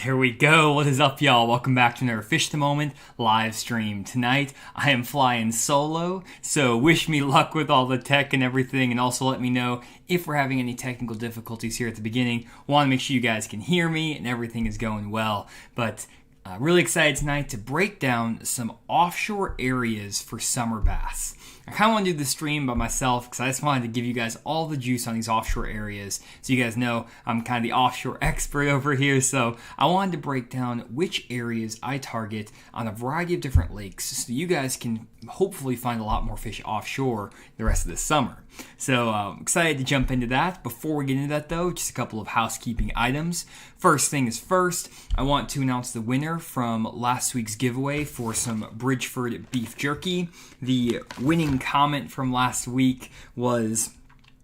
There we go. What is up, y'all? Welcome back to another Fish the Moment live stream. Tonight, I am flying solo, so wish me luck with all the tech and everything, and also let me know if we're having any technical difficulties here at the beginning. Want to make sure you guys can hear me and everything is going well. But really excited tonight to break down some offshore areas for summer bass. I kind of want to do the stream by myself because I just wanted to give you guys all the juice on these offshore areas. So you guys know I'm kind of the offshore expert over here. So I wanted to break down which areas I target on a variety of different lakes so you guys can hopefully find a lot more fish offshore the rest of the summer. So I'm excited to jump into that. Before we get into that though, just a couple of housekeeping items. First thing is first, I want to announce the winner from last week's giveaway for some Bridgeford beef jerky. The winning comment from last week was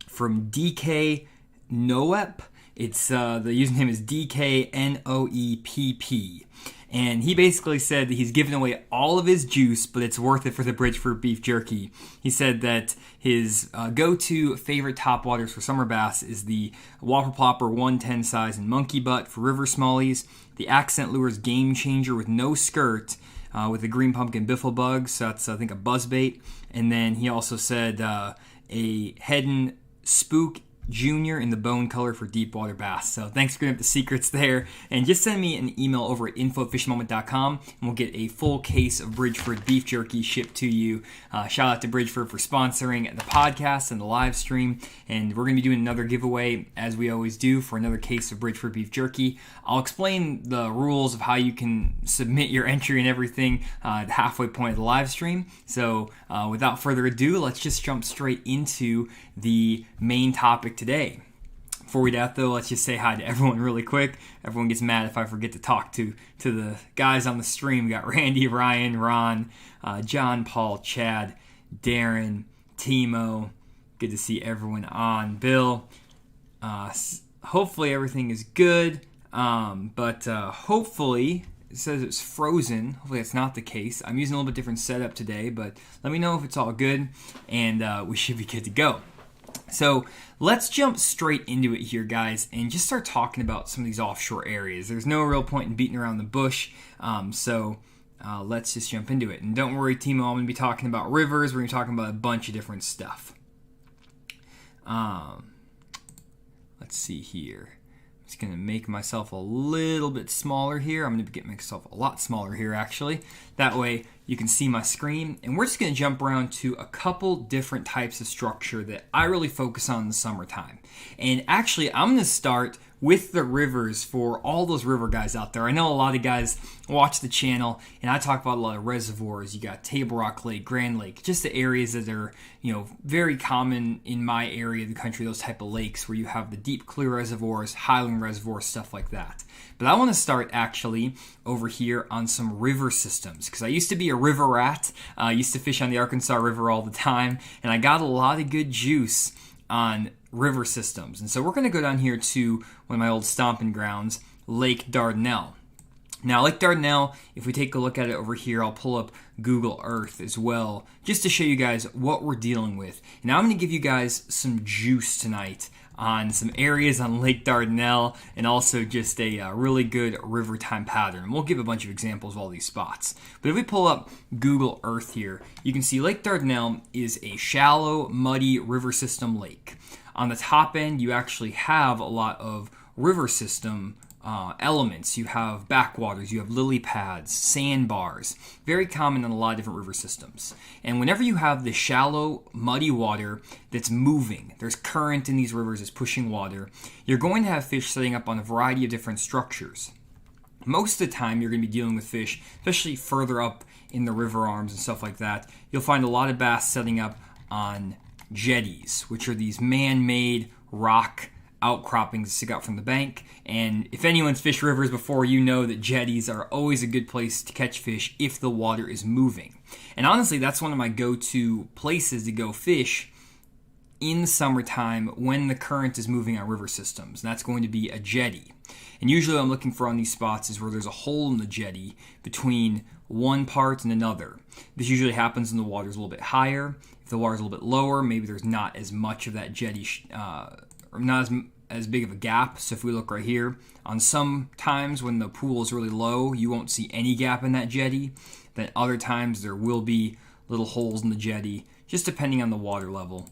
from DK Noep. It's the username is DKNOEPP. And he basically said that he's giving away all of his juice, but it's worth it for the Bridgeford beef jerky. He said that his go-to favorite topwaters for summer bass is the Whopper Plopper 110 size and monkey butt for river smallies, the Accent Lures Game Changer with no skirt with the green pumpkin biffle bug, so that's I think a buzzbait. And then he also said a Hedden Spook Junior in the bone color for deep water bass. So thanks for giving up the secrets there. And just send me an email over at info@fishmoment.com and we'll get a full case of Bridgeford beef jerky shipped to you. Shout out to Bridgeford for sponsoring the podcast and the live stream. And we're going to be doing another giveaway, as we always do, for another case of Bridgeford beef jerky. I'll explain the rules of how you can submit your entry and everything at the halfway point of the live stream. So without further ado, let's just jump straight into the main topic today. Before we do that though, let's just say hi to everyone really quick. Everyone gets mad if I forget to talk to the guys on the stream. We got Randy, Ryan, Ron, John, Paul, Chad, Darren, Timo. Good to see everyone on. Bill. Hopefully everything is good, but hopefully it says it's frozen. Hopefully that's not the case. I'm using a little bit different setup today, but let me know if it's all good, and we should be good to go. So let's jump straight into it here, guys, and just start talking about some of these offshore areas. There's no real point in beating around the bush, so let's just jump into it. And don't worry, Timo, I'm going to be talking about rivers. We're going to be talking about a bunch of different stuff. Let's see here. I'm just going to make myself a little bit smaller here. I'm going to get myself a lot smaller here, actually. That way you can see my screen. And we're just going to jump around to a couple different types of structure that I really focus on in the summertime. And actually, I'm going to start with the rivers for all those river guys out there. I know a lot of guys watch the channel, and I talk about a lot of reservoirs. You got Table Rock Lake, Grand Lake, just the areas that are, very common in my area of the country, those type of lakes where you have the deep, clear reservoirs, highland reservoirs, stuff like that. But I want to start actually over here on some river systems, because I used to be a river rat. I used to fish on the Arkansas River all the time, and I got a lot of good juice on river systems. And so we're going to go down here to one of my old stomping grounds, Lake Dardanelle. Now, Lake Dardanelle, if we take a look at it over here, I'll pull up Google Earth as well, just to show you guys what we're dealing with. And I'm going to give you guys some juice tonight on some areas on Lake Dardanelle, and also just a really good river time pattern. We'll give a bunch of examples of all these spots. But if we pull up Google Earth here, you can see Lake Dardanelle is a shallow, muddy river system lake. On the top end, you actually have a lot of river system elements. You have backwaters, you have lily pads, sandbars, very common in a lot of different river systems. And whenever you have the shallow, muddy water that's moving, there's current in these rivers that's pushing water, you're going to have fish setting up on a variety of different structures. Most of the time, you're going to be dealing with fish, especially further up in the river arms and stuff like that. You'll find a lot of bass setting up on jetties, which are these man-made rock outcroppings that stick out from the bank. And if anyone's fished rivers before, you know that jetties are always a good place to catch fish if the water is moving. And honestly, that's one of my go-to places to go fish in the summertime when the current is moving on river systems. And that's going to be a jetty. And usually what I'm looking for on these spots is where there's a hole in the jetty between one part and another. This usually happens when the water's a little bit higher. If the water's a little bit lower, maybe there's not as much of that jetty, or not as as big of a gap. So if we look right here, on some times when the pool is really low, you won't see any gap in that jetty. Then other times there will be little holes in the jetty, just depending on the water level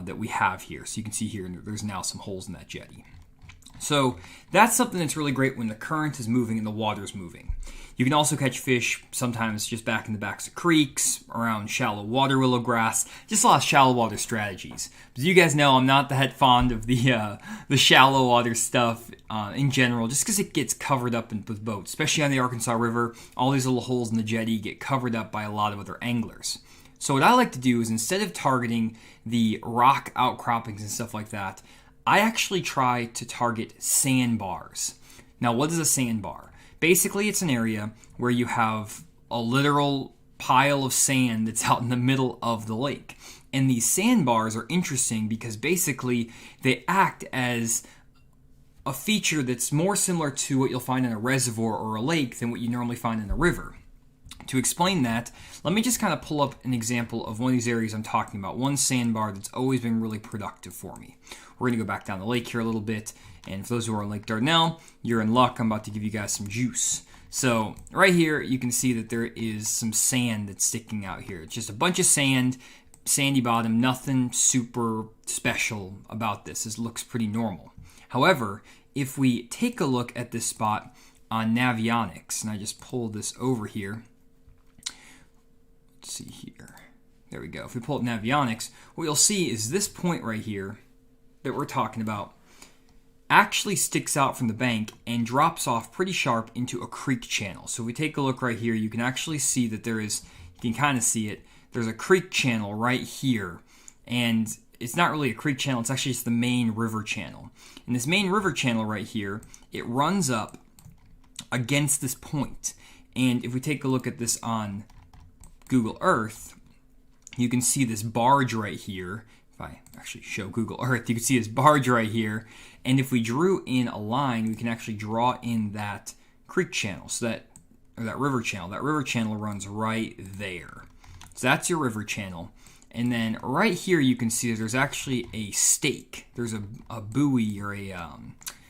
that we have here. So you can see here there's now some holes in that jetty. So that's something that's really great when the current is moving and the water's moving. You can also catch fish sometimes just back in the backs of creeks, around shallow water willow grass, just a lot of shallow water strategies. As you guys know, I'm not that fond of the shallow water stuff in general, just because it gets covered up with boats, especially on the Arkansas River. All these little holes in the jetty get covered up by a lot of other anglers. So what I like to do is, instead of targeting the rock outcroppings and stuff like that, I actually try to target sandbars. Now, what is a sandbar? Basically, it's an area where you have a literal pile of sand that's out in the middle of the lake. And these sandbars are interesting because basically they act as a feature that's more similar to what you'll find in a reservoir or a lake than what you normally find in a river. To explain that, let me just kind of pull up an example of one of these areas I'm talking about, one sandbar that's always been really productive for me. We're going to go back down the lake here a little bit, and for those who are on Lake Dardanelle, you're in luck. I'm about to give you guys some juice. So right here, you can see that there is some sand that's sticking out here. It's just a bunch of sand, sandy bottom, nothing super special about this. This looks pretty normal. However, if we take a look at this spot on Navionics, and I just pulled this over here, let's see here. There we go. If we pull up Navionics, what you'll see is this point right here that we're talking about actually sticks out from the bank and drops off pretty sharp into a creek channel. So if we take a look right here, you can actually see that you can kind of see it, there's a creek channel right here. And it's not really a creek channel, it's actually just the main river channel. And this main river channel right here, it runs up against this point. And if we take a look at this on Google Earth, you can see this barge right here. If I actually show Google Earth, you can see this barge right here. And if we drew in a line, we can actually draw in that creek channel, that river channel. That river channel runs right there. So that's your river channel. And then right here, you can see that there's actually a stake. There's a buoy or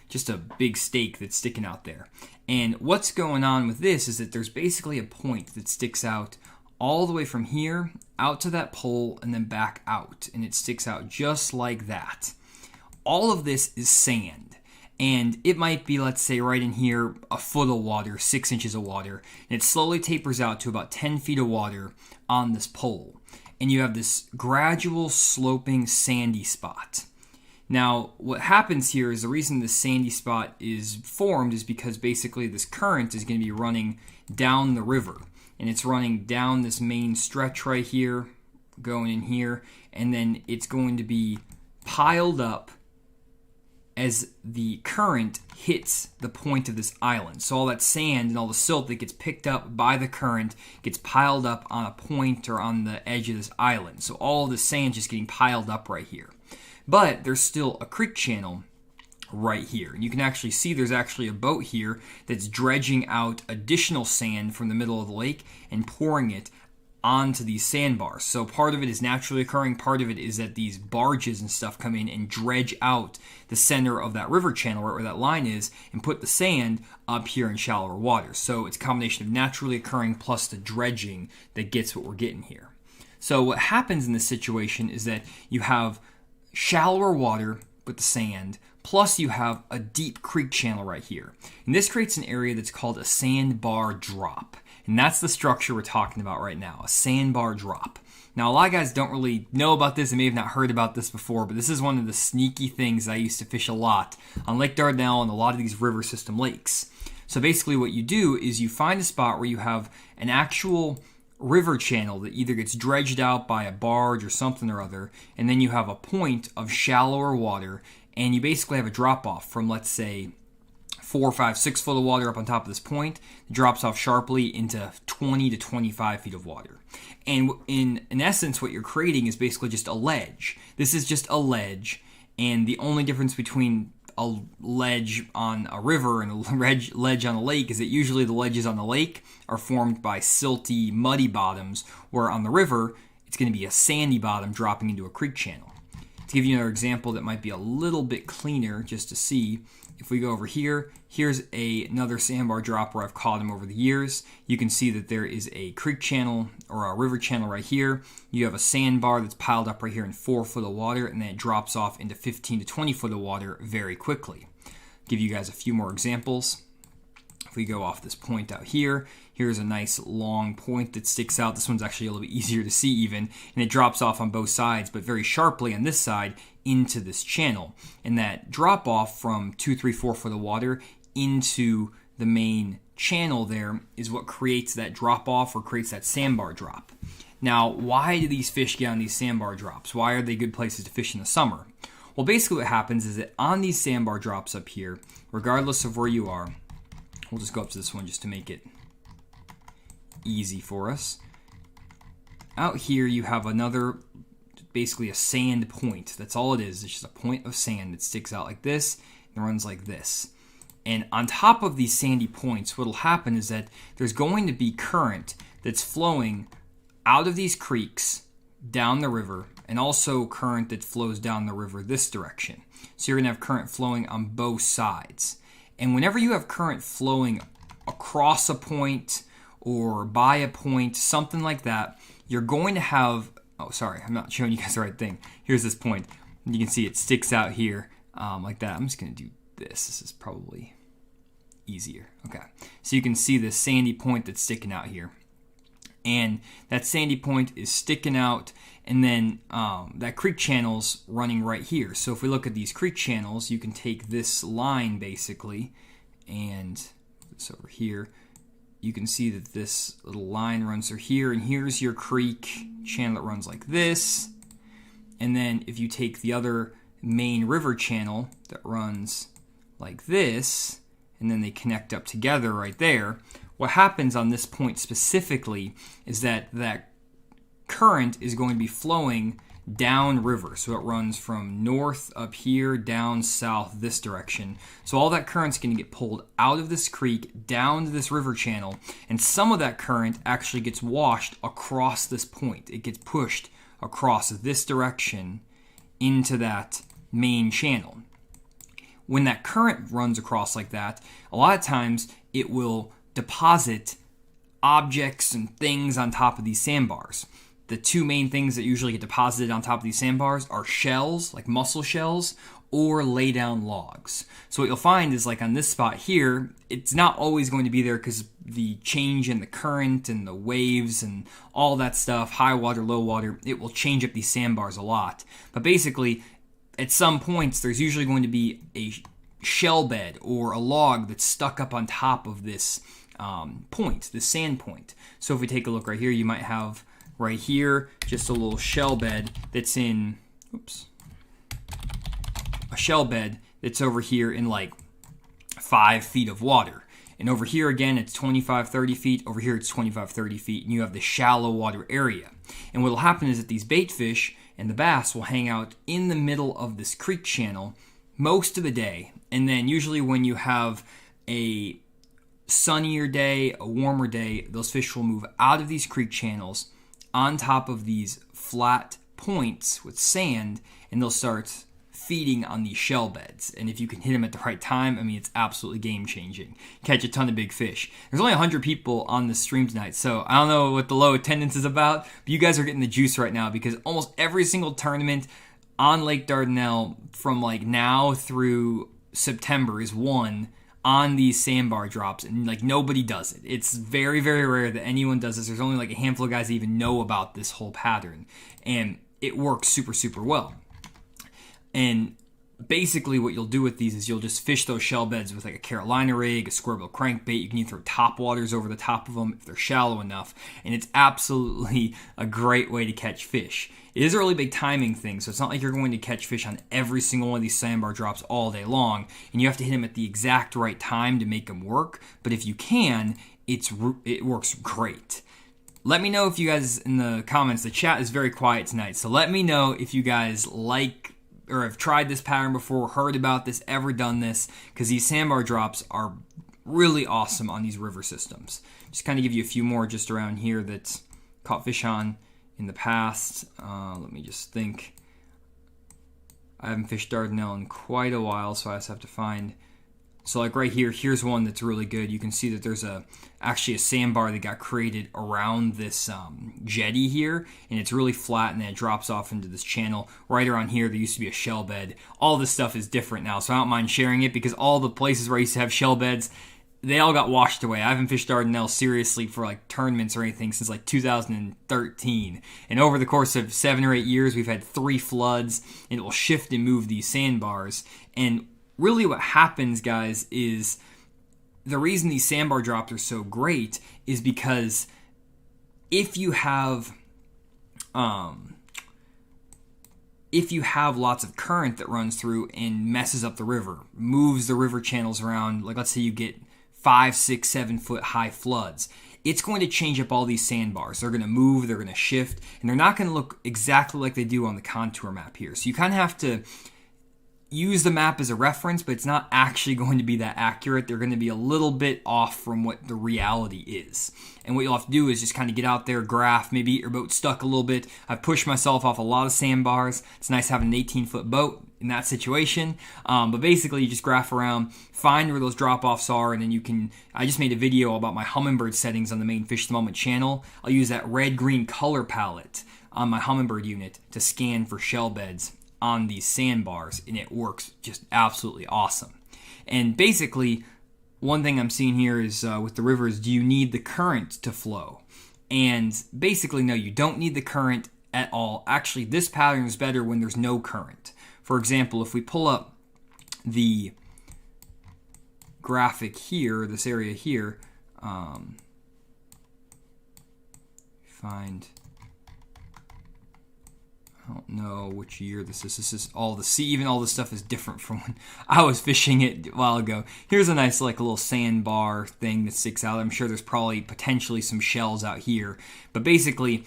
just a big stake that's sticking out there. And what's going on with this is that there's basically a point that sticks out all the way from here out to that pole and then back out. And it sticks out just like that. All of this is sand. And it might be, let's say, right in here, a foot of water, 6 inches of water. And it slowly tapers out to about 10 feet of water on this pole. And you have this gradual sloping sandy spot. Now, what happens here is the reason this sandy spot is formed is because basically this current is going to be running down the river. And it's running down this main stretch right here, going in here, and then it's going to be piled up as the current hits the point of this island. So all that sand and all the silt that gets picked up by the current gets piled up on a point or on the edge of this island. So all of the sand just getting piled up right here. But there's still a creek channel right here. And you can actually see there's actually a boat here that's dredging out additional sand from the middle of the lake and pouring it onto these sandbars. So part of it is naturally occurring, part of it is that these barges and stuff come in and dredge out the center of that river channel right where that line is and put the sand up here in shallower water. So it's a combination of naturally occurring plus the dredging that gets what we're getting here. So what happens in this situation is that you have shallower water with the sand, plus you have a deep creek channel right here. And this creates an area that's called a sandbar drop. And that's the structure we're talking about right now, a sandbar drop. Now, a lot of guys don't really know about this and may have not heard about this before, but this is one of the sneaky things I used to fish a lot on Lake Dardanelle and a lot of these river system lakes. So basically what you do is you find a spot where you have an actual river channel that either gets dredged out by a barge or something or other, and then you have a point of shallower water, and you basically have a drop-off from, let's say, 4, 5, 6 foot of water up on top of this point. It drops off sharply into 20 to 25 feet of water. And in essence, what you're creating is basically just a ledge. This is just a ledge, and the only difference between a ledge on a river and a ledge on a lake is that usually the ledges on the lake are formed by silty, muddy bottoms, where on the river, it's going to be a sandy bottom dropping into a creek channel. To To give you another example that might be a little bit cleaner just to see, if we go over here, here's another sandbar drop where I've caught them over the years. You can see that there is a creek channel or a river channel right here. You have a sandbar that's piled up right here in 4 foot of water, and then it drops off into 15 to 20 foot of water very quickly. Give you guys a few more examples. If we go off this point out here, here's a nice long point that sticks out. This one's actually a little bit easier to see even, and it drops off on both sides, but very sharply on this side into this channel. And that drop off from 2, 3, 4 foot of water into the main channel there is what creates that drop off or creates that sandbar drop. Now, why do these fish get on these sandbar drops? Why are they good places to fish in the summer? Well, basically what happens is that on these sandbar drops up here, regardless of where you are, we'll just go up to this one just to make it easy for us. Out here you have another, basically a sand point. That's all it is. It's just a point of sand that sticks out like this and runs like this. And on top of these sandy points, what will happen is that there's going to be current that's flowing out of these creeks down the river, and also current that flows down the river this direction. So you're going to have current flowing on both sides. And whenever you have current flowing across a point or by a point, something like that, you're going to have, oh, sorry, I'm not showing you guys the right thing. Here's this point. You can see it sticks out here like that. I'm just going to do this. This is probably easier. Okay. So you can see this sandy point that's sticking out here. And that sandy point is sticking out, and then that creek channel's running right here. So if we look at these creek channels, you can take this line basically, and this over here, you can see that this little line runs through here, and here's your creek channel that runs like this. And then if you take the other main river channel that runs like this, and then they connect up together right there, what happens on this point specifically is that that current is going to be flowing down river. So it runs from north up here down south this direction. So all that current's going to get pulled out of this creek down to this river channel, and some of that current actually gets washed across this point. It gets pushed across this direction into that main channel. When that current runs across like that, a lot of times it will deposit objects and things on top of these sandbars. The two main things that usually get deposited on top of these sandbars are shells, like mussel shells, or lay down logs. So what you'll find is, like on this spot here, it's not always going to be there because the change in the current and the waves and all that stuff, high water, low water, it will change up these sandbars a lot. But basically, at some points, there's usually going to be a shell bed or a log that's stuck up on top of this point, this sand point. So if we take a look right here, you might have right here just a little shell bed that's in, a shell bed that's over here in like 5 feet of water. And over here again, it's 25, 30 feet. Over here, it's 25, 30 feet. And you have the shallow water area. And what will happen is that these bait fish and the bass will hang out in the middle of this creek channel most of the day. And then usually when you have a sunnier day, a warmer day, those fish will move out of these creek channels on top of these flat points with sand, and they'll start feeding on these shell beds. And if you can hit them at the right time, I mean, it's absolutely game-changing. Catch a ton of big fish. There's only 100 people on the stream tonight, so I don't know what the low attendance is about, but you guys are getting the juice right now, because almost every single tournament on Lake Dardanelle from like now through September is won on these sandbar drops, and like nobody does it. It's very, very rare that anyone does this. There's only like a handful of guys that even know about this whole pattern, and it works super, super well. And basically what you'll do with these is you'll just fish those shell beds with like a Carolina rig, a square bill crankbait. You can even throw top waters over the top of them if they're shallow enough, and it's absolutely a great way to catch fish. It is a really big timing thing, so it's not like you're going to catch fish on every single one of these sandbar drops all day long, and you have to hit them at the exact right time to make them work. But if you can, it works great. Let me know if you guys in the comments, the chat is very quiet tonight, so let me know if you guys like or have tried this pattern before, heard about this, ever done this, because these sandbar drops are really awesome on these river systems. Just kind of give you a few more just around here that caught fish on in the past. Let me just think. I haven't fished Dardanelle in quite a while, so I just have to find. So like right here, here's one that's really good. You can see that there's actually a sandbar that got created around this jetty here, and it's really flat, and then it drops off into this channel. Right around here, there used to be a shell bed. All this stuff is different now, so I don't mind sharing it because all the places where I used to have shell beds, they all got washed away. I haven't fished Dardanelle seriously for like tournaments or anything since like 2013. And over the course of 7 or 8 years, we've had 3 floods, and it will shift and move these sandbars. And really what happens, guys, is the reason these sandbar drops are so great is because if you have lots of current that runs through and messes up the river, moves the river channels around, like let's say you get 5, 6, 7 foot high floods, it's going to change up all these sandbars. They're going to move, they're going to shift, and they're not going to look exactly like they do on the contour map here. So you kind of have to use the map as a reference, but it's not actually going to be that accurate. They're going to be a little bit off from what the reality is. And what you'll have to do is just kind of get out there, graph, maybe get your boat stuck a little bit. I've pushed myself off a lot of sandbars. It's nice having an 18-foot boat in that situation. But basically, you just graph around, find where those drop-offs are, and then you can. I just made a video about my Humminbird settings on the main Fish of the Moment channel. I'll use that red-green color palette on my Humminbird unit to scan for shell beds on these sandbars, and it works just absolutely awesome. And basically, one thing I'm seeing here is with the rivers, do you need the current to flow? And basically, no, you don't need the current at all. Actually, this pattern is better when there's no current. For example, if we pull up the graphic here, this area here, find, I don't know which year this is. This is all the sea. Even all this stuff is different from when I was fishing it a while ago. Here's a nice like a little sandbar thing that sticks out. I'm sure there's probably potentially some shells out here. But basically,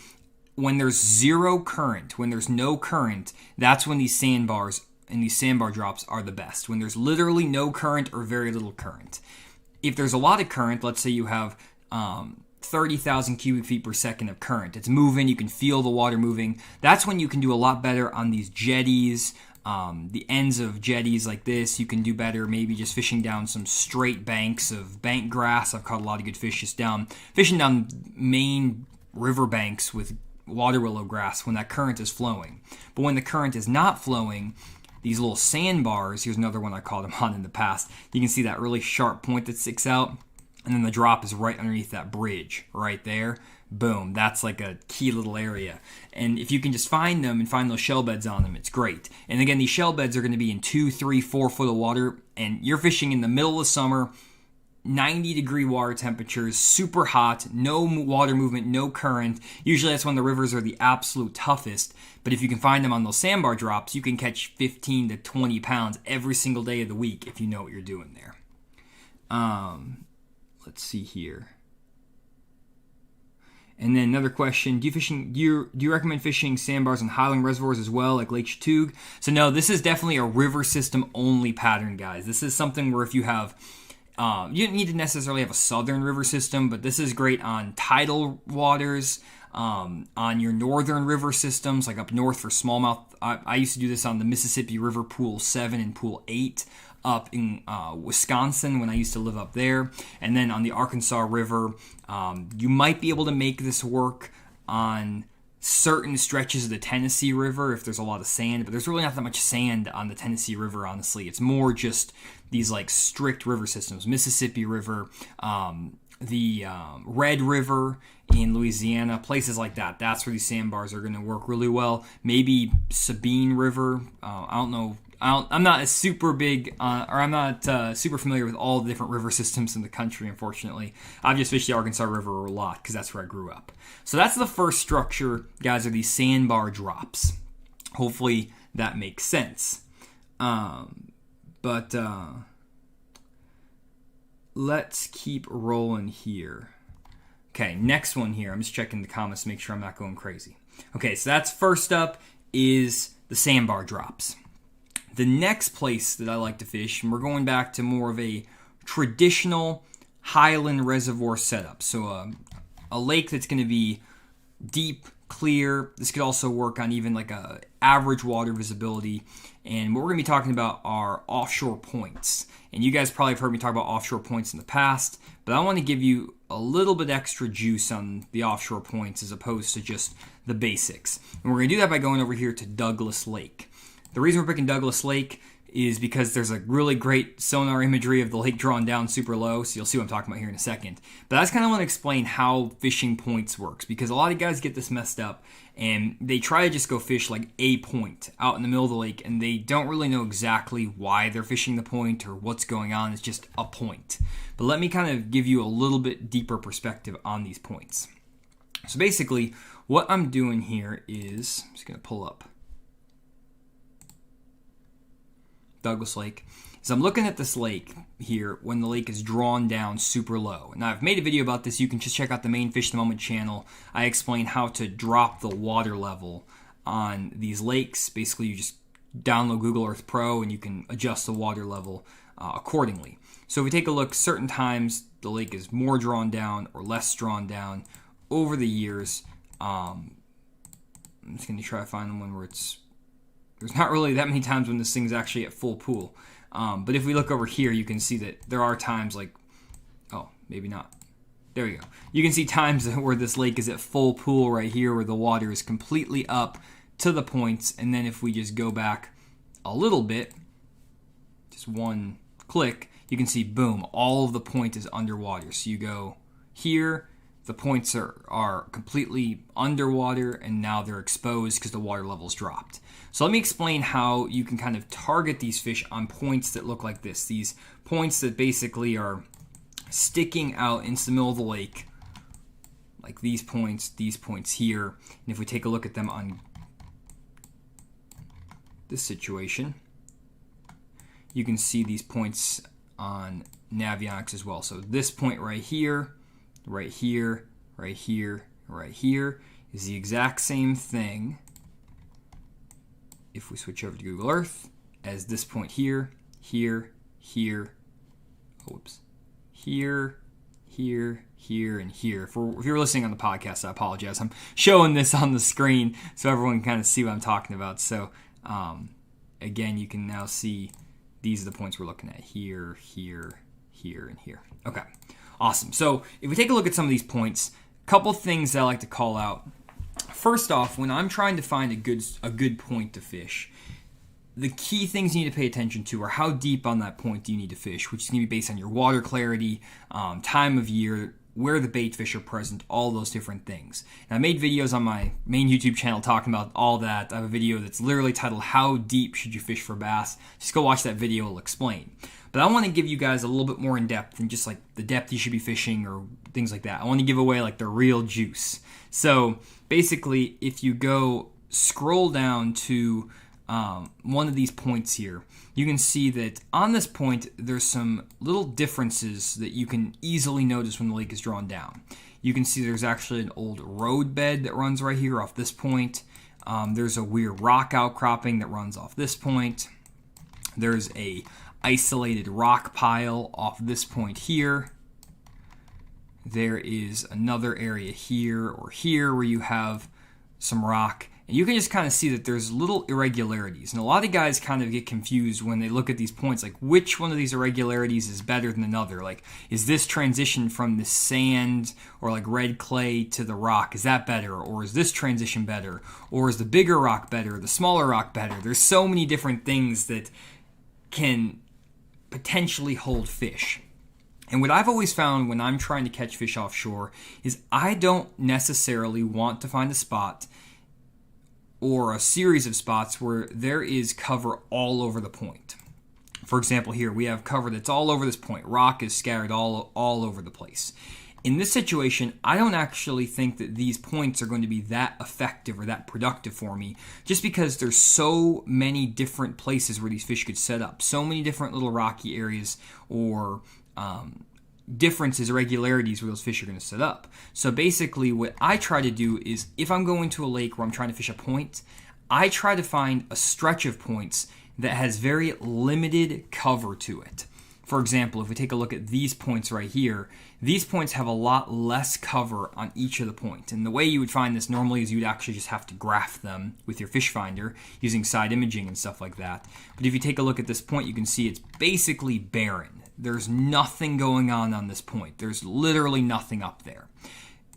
when there's zero current, when there's no current, that's when these sandbars and these sandbar drops are the best. When there's literally no current or very little current. If there's a lot of current, let's say you have 30,000 cubic feet per second of current. It's moving. You can feel the water moving. That's when you can do a lot better on these jetties, the ends of jetties like this. You can do better maybe just fishing down some straight banks of bank grass. I've caught a lot of good fish just fishing down main river banks with water willow grass when that current is flowing. But when the current is not flowing, these little sandbars, here's another one I caught them on in the past. You can see that really sharp point that sticks out. And then the drop is right underneath that bridge, right there. Boom, that's like a key little area. And if you can just find them and find those shell beds on them, it's great. And again, these shell beds are going to be in 2, 3, 4 foot of water. And you're fishing in the middle of summer, 90-degree water temperatures, super hot, no water movement, no current. Usually that's when the rivers are the absolute toughest. But if you can find them on those sandbar drops, you can catch 15 to 20 pounds every single day of the week if you know what you're doing there. Let's see here. And then another question, do you recommend fishing sandbars in highland reservoirs as well, like Lake Chattooga? So no, this is definitely a river system only pattern, guys. This is something where if you have, you don't need to necessarily have a southern river system, but this is great on tidal waters, on your northern river systems, like up north for smallmouth. I used to do this on the Mississippi River Pool 7 and Pool 8. Up in Wisconsin when I used to live up there. And then on the Arkansas River, you might be able to make this work on certain stretches of the Tennessee River if there's a lot of sand, but there's really not that much sand on the Tennessee River, honestly. It's more just these like strict river systems. Mississippi River, the Red River in Louisiana, places like that. That's where these sandbars are going to work really well. Maybe Sabine River, I don't know. I'm not a super big, I'm not super familiar with all the different river systems in the country, unfortunately. I've just fished the Arkansas River a lot because that's where I grew up. So that's the first structure, guys, are these sandbar drops. Hopefully that makes sense. But let's keep rolling here. Okay, next one here. I'm just checking the comments to make sure I'm not going crazy. Okay, so that's first up is the sandbar drops. The next place that I like to fish, and we're going back to more of a traditional highland reservoir setup. So a lake that's going to be deep clear. This could also work on even like a average water visibility. And what we're going to be talking about are offshore points. And you guys probably have heard me talk about offshore points in the past, but I want to give you a little bit extra juice on the offshore points as opposed to just the basics. And we're going to do that by going over here to Douglas Lake. The reason we're picking Douglas Lake is because there's a really great sonar imagery of the lake drawn down super low, so you'll see what I'm talking about here in a second. But I just kind of want to explain how fishing points works, because a lot of guys get this messed up, and they try to just go fish like a point out in the middle of the lake, and they don't really know exactly why they're fishing the point or what's going on. It's just a point. But let me kind of give you a little bit deeper perspective on these points. So basically, what I'm doing here is, I'm just going to pull up Douglas Lake, is I'm looking at this lake here when the lake is drawn down super low. Now, I've made a video about this. You can just check out the main Fish of the Moment channel. I explain how to drop the water level on these lakes. Basically, you just download Google Earth Pro and you can adjust the water level accordingly. So if we take a look, certain times the lake is more drawn down or less drawn down over the years. I'm just going to try to find one where there's not really that many times when this thing's actually at full pool. But if we look over here, you can see that there are times like, oh, maybe not. There we go. You can see times where this lake is at full pool right here, where the water is completely up to the points. And then if we just go back a little bit, just one click, you can see, boom, all of the point is underwater. So you go here, the points are completely underwater, and now they're exposed because the water level's dropped. So let me explain how you can kind of target these fish on points that look like this. These points that basically are sticking out into the middle of the lake, like these points here. And if we take a look at them on this situation, you can see these points on Navionics as well. So this point right here, right here, right here, right here is the exact same thing if we switch over to Google Earth as this point here, here, here, whoops, here, here, here, and here. If you're listening on the podcast, I apologize. I'm showing this on the screen so everyone can kind of see what I'm talking about. So again, you can now see these are the points we're looking at here, here, here, and here. Okay, awesome. So if we take a look at some of these points, a couple things that I like to call out. First off, when I'm trying to find a good point to fish, the key things you need to pay attention to are how deep on that point do you need to fish, which is going to be based on your water clarity, time of year, where the bait fish are present, all those different things. And I made videos on my main YouTube channel talking about all that. I have a video that's literally titled, How Deep Should You Fish for Bass? Just go watch that video, it'll explain. But I want to give you guys a little bit more in depth than just like the depth you should be fishing or things like that. I want to give away like the real juice. So basically, if you go scroll down to one of these points here, you can see that on this point, there's some little differences that you can easily notice when the lake is drawn down. You can see there's actually an old road bed that runs right here off this point. There's a weird rock outcropping that runs off this point. There's a isolated rock pile off this point here. There is another area here or here where you have some rock. And you can just kind of see that there's little irregularities. And a lot of guys kind of get confused when they look at these points, like which one of these irregularities is better than another? Like, is this transition from the sand or like red clay to the rock, is that better? Or is this transition better? Or is the bigger rock better? The smaller rock better? There's so many different things that can potentially hold fish. And what I've always found when I'm trying to catch fish offshore is I don't necessarily want to find a spot or a series of spots where there is cover all over the point. For example, here we have cover that's all over this point. Rock is scattered all over the place. In this situation, I don't actually think that these points are going to be that effective or that productive for me, just because there's so many different places where these fish could set up, so many different little rocky areas or differences, irregularities where those fish are going to set up. So basically what I try to do is if I'm going to a lake where I'm trying to fish a point, I try to find a stretch of points that has very limited cover to it. For example, if we take a look at these points right here, these points have a lot less cover on each of the points. And the way you would find this normally is you'd actually just have to graph them with your fish finder using side imaging and stuff like that. But if you take a look at this point, you can see it's basically barren. There's nothing going on this point. There's literally nothing up there.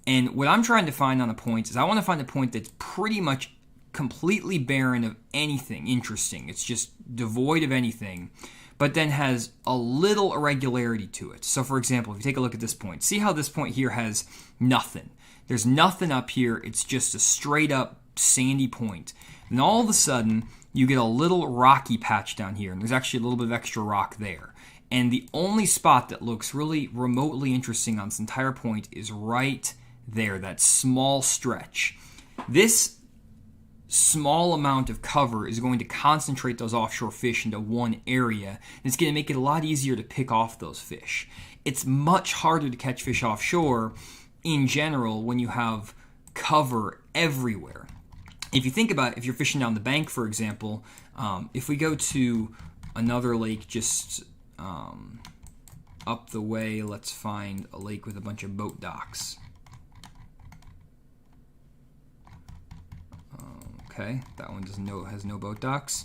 And what I'm trying to find on a point is I want to find a point that's pretty much completely barren of anything interesting. It's just devoid of anything, but then has a little irregularity to it. So for example, if you take a look at this point, see how this point here has nothing. There's nothing up here. It's just a straight up sandy point. And all of a sudden, you get a little rocky patch down here, and there's actually a little bit of extra rock there. And the only spot that looks really remotely interesting on this entire point is right there, that small stretch. This small amount of cover is going to concentrate those offshore fish into one area, and it's going to make it a lot easier to pick off those fish. It's much harder to catch fish offshore in general when you have cover everywhere. If you think about it, if you're fishing down the bank, for example, if we go to another lake just up the way, let's find a lake with a bunch of boat docks. Okay, that one has no boat docks.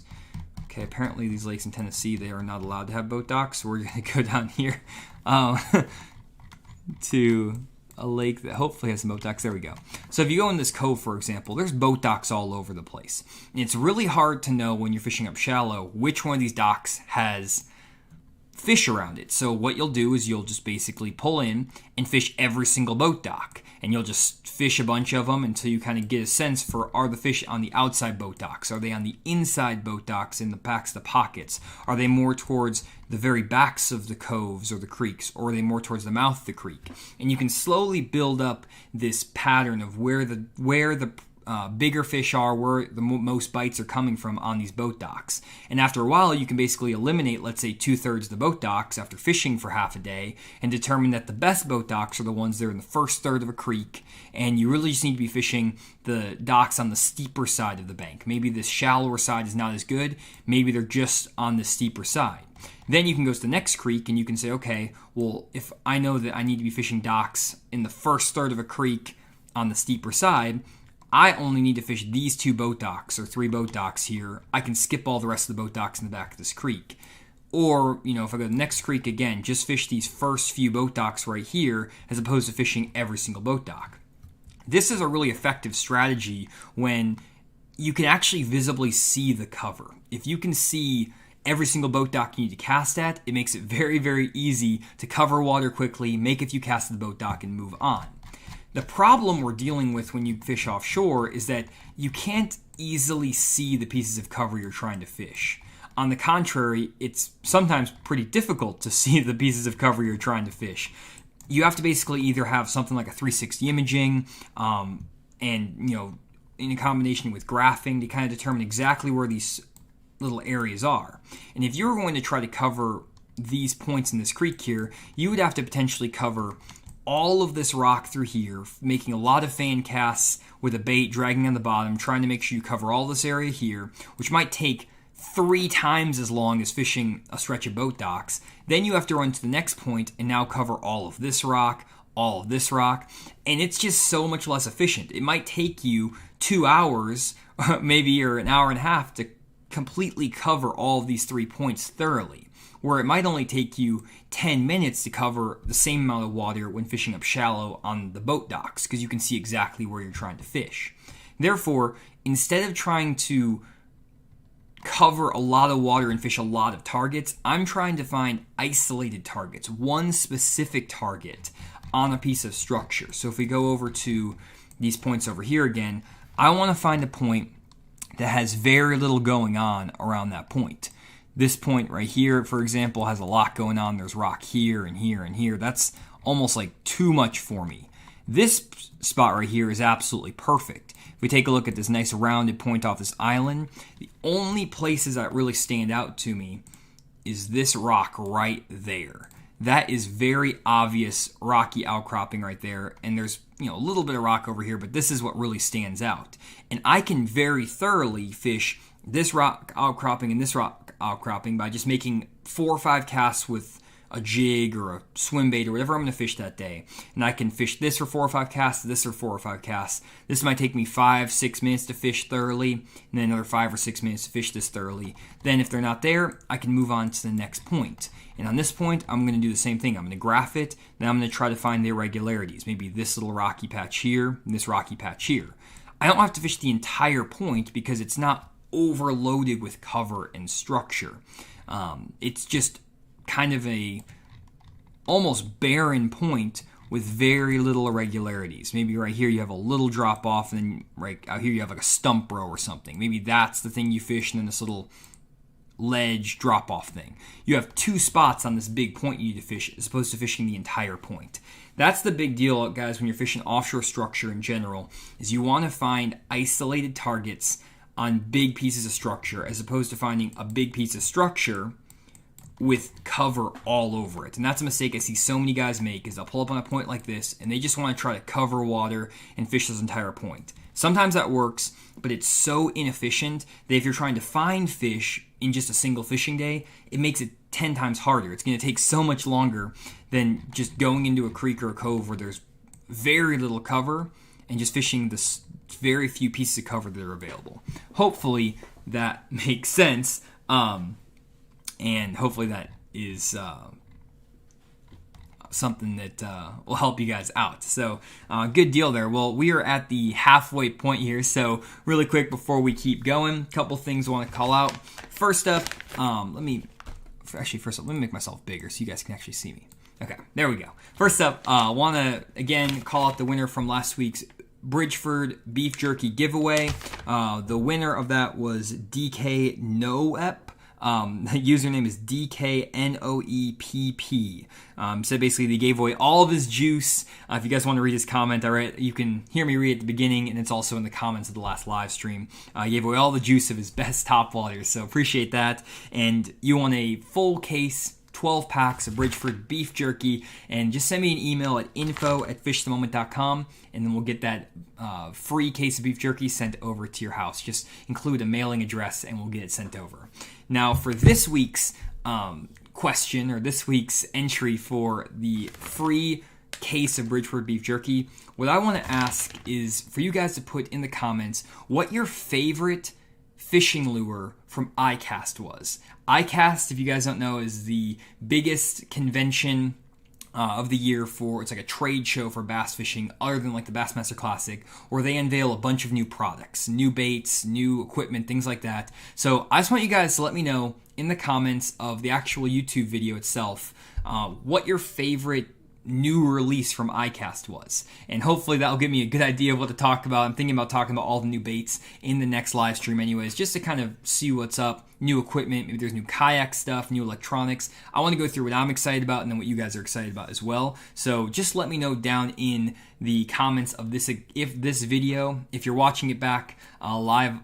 Okay, apparently these lakes in Tennessee, they are not allowed to have boat docks, so we're going to go down here to a lake that hopefully has some boat docks. There we go. So if you go in this cove, for example, there's boat docks all over the place. And it's really hard to know when you're fishing up shallow which one of these docks has fish around it. So what you'll do is you'll just basically pull in and fish every single boat dock. And you'll just fish a bunch of them until you kind of get a sense for, are the fish on the outside boat docks? Are they on the inside boat docks in the backs of the pockets? Are they more towards the very backs of the coves or the creeks? Or are they more towards the mouth of the creek? And you can slowly build up this pattern of where the bigger fish are, where the most bites are coming from on these boat docks. And after a while, you can basically eliminate, let's say, 2/3 of the boat docks after fishing for half a day and determine that the best boat docks are the ones that are in the first third of a creek, and you really just need to be fishing the docks on the steeper side of the bank. Maybe the shallower side is not as good. Maybe they're just on the steeper side. Then you can go to the next creek and you can say, okay, well, if I know that I need to be fishing docks in the first third of a creek on the steeper side, I only need to fish these 2 boat docks or 3 boat docks here. I can skip all the rest of the boat docks in the back of this creek. Or, if I go to the next creek again, just fish these first few boat docks right here as opposed to fishing every single boat dock. This is a really effective strategy when you can actually visibly see the cover. If you can see every single boat dock you need to cast at, it makes it very, very easy to cover water quickly, make a few casts at the boat dock, and move on. The problem we're dealing with when you fish offshore is that you can't easily see the pieces of cover you're trying to fish. On the contrary, it's sometimes pretty difficult to see the pieces of cover you're trying to fish. You have to basically either have something like a 360 imaging and, in a combination with graphing to kind of determine exactly where these little areas are. And if you were going to try to cover these points in this creek here, you would have to potentially cover all of this rock through here, making a lot of fan casts with a bait dragging on the bottom, trying to make sure you cover all this area here, which might take 3 times as long as fishing a stretch of boat docks. Then you have to run to the next point and now cover all of this rock, and it's just so much less efficient. It might take you 2 hours, maybe, or an hour and a half to completely cover all of these 3 points thoroughly, where it might only take you 10 minutes to cover the same amount of water when fishing up shallow on the boat docks, because you can see exactly where you're trying to fish. Therefore, instead of trying to cover a lot of water and fish a lot of targets, I'm trying to find isolated targets, one specific target on a piece of structure. So if we go over to these points over here again, I want to find a point that has very little going on around that point. This point right here, for example, has a lot going on. There's rock here and here and here. That's almost like too much for me. This spot right here is absolutely perfect. If we take a look at this nice rounded point off this island, the only places that really stand out to me is this rock right there. That is very obvious rocky outcropping right there, and there's a little bit of rock over here, but this is what really stands out. And I can very thoroughly fish this rock outcropping and this rock outcropping by just making 4 or 5 casts with a jig or a swim bait or whatever I'm going to fish that day. And I can fish this for 4 or 5 casts, this for 4 or 5 casts. This might take me 5-6 minutes to fish thoroughly, and then another 5 or 6 minutes to fish this thoroughly. Then if they're not there, I can move on to the next point. And on this point, I'm going to do the same thing. I'm going to graph it, then I'm going to try to find the irregularities. Maybe this little rocky patch here, and this rocky patch here. I don't have to fish the entire point because it's not overloaded with cover and structure. It's just kind of a almost barren point with very little irregularities. Maybe right here you have a little drop off, and then right out here you have like a stump row or something. Maybe that's the thing you fish, and then this little ledge drop off thing. You have 2 spots on this big point you need to fish as opposed to fishing the entire point. That's the big deal, guys, when you're fishing offshore structure in general, is you want to find isolated targets on big pieces of structure as opposed to finding a big piece of structure with cover all over it. And that's a mistake I see so many guys make, is they'll pull up on a point like this and they just want to try to cover water and fish this entire point. Sometimes that works, but it's so inefficient that if you're trying to find fish in just a single fishing day, it makes it 10 times harder. It's going to take so much longer than just going into a creek or a cove where there's very little cover and just fishing this very few pieces of cover that are available. Hopefully that makes sense, and hopefully that is something that will help you guys out. So good deal there. Well, we are at the halfway point here, so really quick before we keep going, a couple things I want to call out. First up, let me make myself bigger so you guys can actually see me. Okay, there we go. First up, want to again call out the winner from last week's Bridgeford beef jerky giveaway. The winner of that was DK Noep. The username is DKNOEPP. So basically they gave away all of his juice. If you guys want to read his comment, you can hear me read at the beginning, and it's also in the comments of the last live stream. He gave away all the juice of his best topwaters, so appreciate that. And you want a full case, 12 packs of Bridgeford beef jerky, and just send me an email at info@fishthemoment.com, and then we'll get that free case of beef jerky sent over to your house. Just include a mailing address and we'll get it sent over. Now for this week's question, or this week's entry for the free case of Bridgeford beef jerky, what I want to ask is for you guys to put in the comments what your favorite fishing lure from ICAST was. ICAST, if you guys don't know, is the biggest convention of the year it's like a trade show for bass fishing, other than like the Bassmaster Classic, where they unveil a bunch of new products, new baits, new equipment, things like that. So I just want you guys to let me know in the comments of the actual YouTube video itself what your favorite new release from ICAST was, and hopefully that'll give me a good idea of what to talk about. I'm thinking about talking about all the new baits in the next live stream anyways, just to kind of see what's up, new equipment, maybe there's new kayak stuff, new electronics. I want to go through what I'm excited about and then what you guys are excited about as well. So just let me know down in the comments of this, if this video, if you're watching it back live,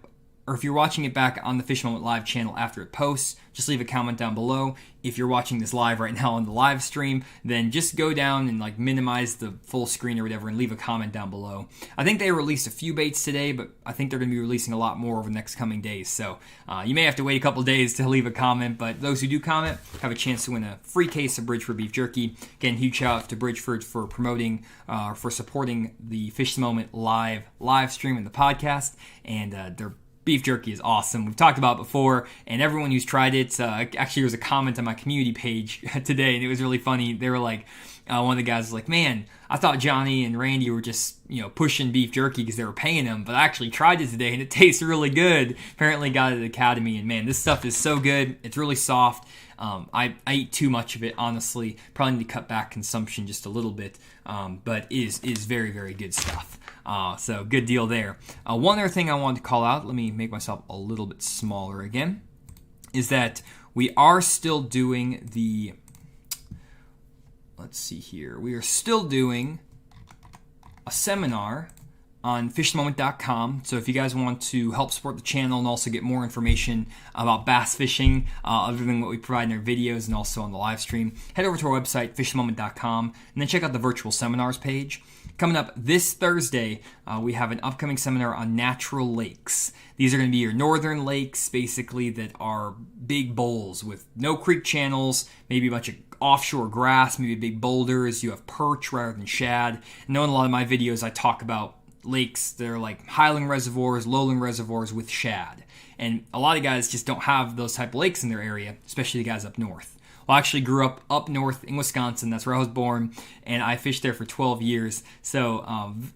or if you're watching it back on the Fish Moment Live channel after it posts, just leave a comment down below. If you're watching this live right now on the live stream, then just go down and minimize the full screen or whatever and leave a comment down below. I think they released a few baits today, but I think they're going to be releasing a lot more over the next coming days. So you may have to wait a couple days to leave a comment, but those who do comment have a chance to win a free case of Bridgeford beef jerky. Again, huge shout out to Bridgeford for promoting, for supporting the Fish the Moment live stream and the podcast, and their beef jerky is awesome. We've talked about it before, and everyone who's tried it, actually there was a comment on my community page today, and it was really funny. They were like, one of the guys was like, man, I thought Jonny and Randy were just, pushing beef jerky because they were paying them, but I actually tried it today, and it tastes really good. Apparently got it at the Academy, and man, this stuff is so good. It's really soft. I eat too much of it, honestly. Probably need to cut back consumption just a little bit, but it is very, very good stuff. So good deal there. One other thing I wanted to call out, let me make myself a little bit smaller again, is that we are still doing the, let's see here, we are still doing a seminar on fishthemoment.com. So if you guys want to help support the channel and also get more information about bass fishing, other than what we provide in our videos and also on the live stream, head over to our website, fishthemoment.com, and then check out the virtual seminars page. Coming up this Thursday, we have an upcoming seminar on natural lakes. These are going to be your northern lakes, basically, that are big bowls with no creek channels, maybe a bunch of offshore grass, maybe big boulders. You have perch rather than shad. I know in a lot of my videos I talk about lakes that are like highland reservoirs, lowland reservoirs with shad. And a lot of guys just don't have those type of lakes in their area, especially the guys up north. Well, I actually grew up north in Wisconsin. That's where I was born, and I fished there for 12 years. So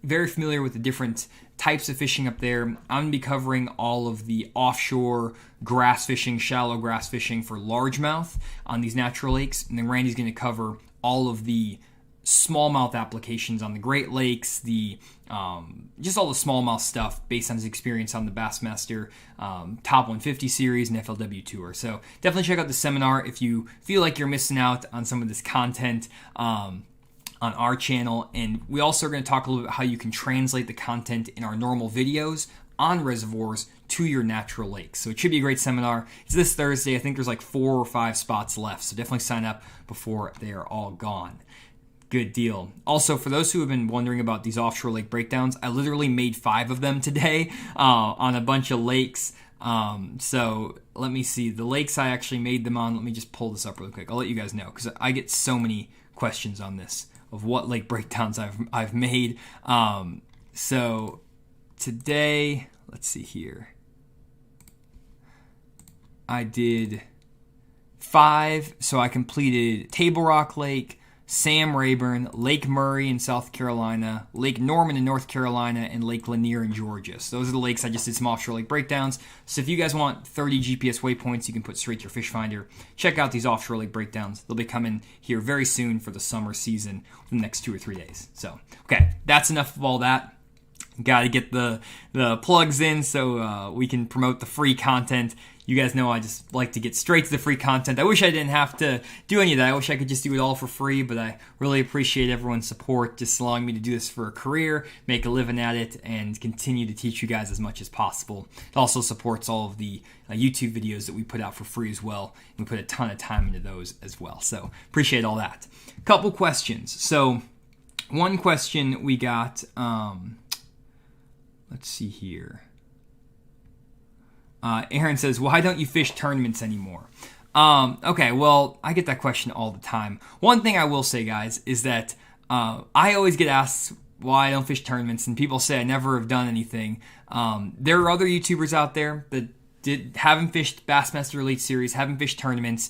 very familiar with the different types of fishing up there. I'm going to be covering all of the offshore grass fishing, shallow grass fishing for largemouth on these natural lakes. And then Randy's going to cover all of the smallmouth applications on the Great Lakes, the just all the smallmouth stuff based on his experience on the Bassmaster Top 150 series and FLW Tour. So definitely check out the seminar if you feel like you're missing out on some of this content on our channel. And we also are going to talk a little bit about how you can translate the content in our normal videos on reservoirs to your natural lakes. So it should be a great seminar. It's this Thursday. I think there's like 4 or 5 spots left. So definitely sign up before they are all gone. Good deal. Also, for those who have been wondering about these offshore lake breakdowns, I literally made 5 of them today on a bunch of lakes. So let me see. The lakes I actually made them on, let me just pull this up real quick. I'll let you guys know because I get so many questions on this of what lake breakdowns I've made. So today, let's see here. I did 5. So I completed Table Rock Lake, Sam Rayburn, Lake Murray in South Carolina, Lake Norman in North Carolina, and Lake Lanier in Georgia. So those are the lakes I just did some offshore lake breakdowns. So if you guys want 30 GPS waypoints you can put straight to your fish finder, check out these offshore lake breakdowns. They'll be coming here very soon for the summer season in the next 2 or 3 days. So, okay, that's enough of all that. Got to get the plugs in so we can promote the free content. You guys know I just like to get straight to the free content. I wish I didn't have to do any of that. I wish I could just do it all for free, but I really appreciate everyone's support, just allowing me to do this for a career, make a living at it, and continue to teach you guys as much as possible. It also supports all of the YouTube videos that we put out for free as well. We put a ton of time into those as well. So appreciate all that. Couple questions. So one question we got, let's see here. Aaron says, why don't you fish tournaments anymore? Okay, well, I get that question all the time. One thing I will say, guys, is that I always get asked why I don't fish tournaments, and people say I never have done anything. There are other YouTubers out there that haven't fished Bassmaster Elite Series, haven't fished tournaments.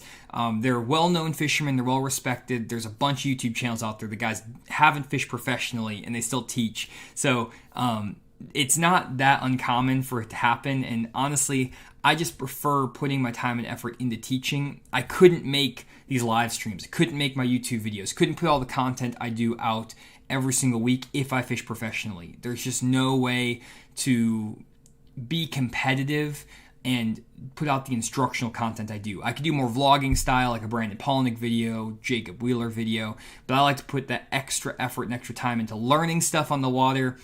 They're well-known fishermen. They're well-respected. There's a bunch of YouTube channels out there. The guys haven't fished professionally, and they still teach. So, it's not that uncommon for it to happen, and honestly, I just prefer putting my time and effort into teaching. I couldn't make these live streams, couldn't make my YouTube videos, couldn't put all the content I do out every single week if I fish professionally. There's just no way to be competitive and put out the instructional content I do. I could do more vlogging style, like a Brandon Polnick video, Jacob Wheeler video, but I like to put that extra effort and extra time into learning stuff on the water,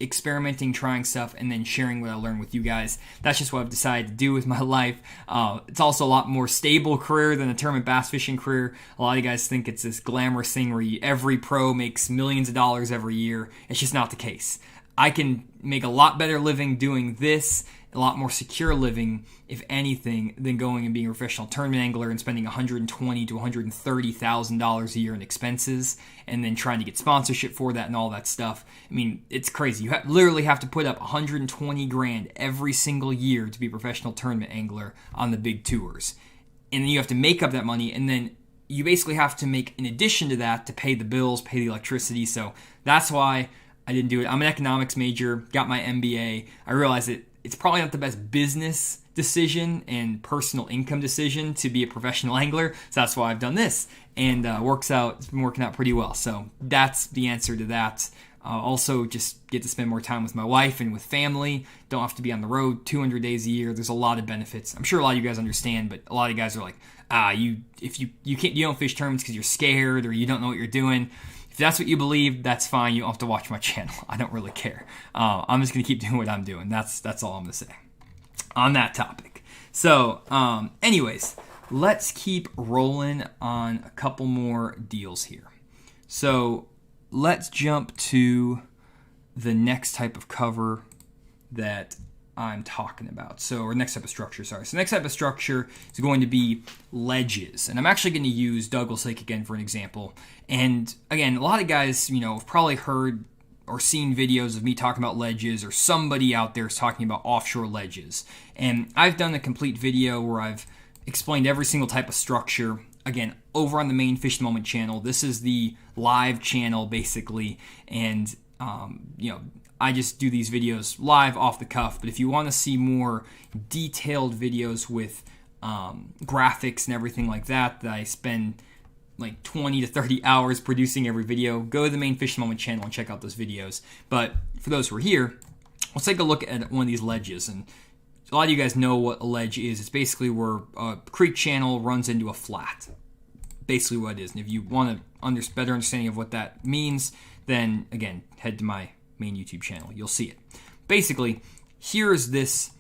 experimenting, trying stuff, and then sharing what I learned with you guys. That's just what I've decided to do with my life. It's also a lot more stable career than a tournament bass fishing career. A lot of you guys think it's this glamorous thing where every pro makes millions of dollars every year. It's just not the case. I can make a lot better living doing this, a lot more secure living, if anything, than going and being a professional tournament angler and spending $120,000 to $130,000 a year in expenses and then trying to get sponsorship for that and all that stuff. I mean, it's crazy. You literally have to put up $120,000 every single year to be a professional tournament angler on the big tours. And then you have to make up that money, and then you basically have to make, in addition to that, to pay the bills, pay the electricity. So that's why I didn't do it. I'm an economics major, got my MBA. I realized that it's probably not the best business decision and personal income decision to be a professional angler. So that's why I've done this. And it's been working out pretty well. So that's the answer to that. Also, just get to spend more time with my wife and with family. Don't have to be on the road 200 days a year. There's a lot of benefits. I'm sure a lot of you guys understand, but a lot of you guys are like, you don't fish tournaments because you're scared or you don't know what you're doing. If that's what you believe, that's fine. You don't have to watch my channel. I don't really care. I'm just going to keep doing what I'm doing. That's all I'm going to say on that topic. So, anyways, let's keep rolling on a couple more deals here. So, let's jump to the next type of cover that I'm talking about. So, or next type of structure, sorry. So next type of structure is going to be ledges. And I'm actually going to use Douglas Lake again for an example. And again, a lot of guys, have probably heard or seen videos of me talking about ledges, or somebody out there is talking about offshore ledges. And I've done a complete video where I've explained every single type of structure, again, over on the main Fish the Moment channel. This is the live channel, basically. And, I just do these videos live off the cuff. But if you want to see more detailed videos with graphics and everything like that I spend like 20 to 30 hours producing every video, go to the main Fish the Moment channel and check out those videos. But for those who are here, let's take a look at one of these ledges. And a lot of you guys know what a ledge is. It's basically where a creek channel runs into a flat. Basically what it is. And if you want a better understanding of what that means, then again, head to my main YouTube channel. You'll see it. Basically, here's this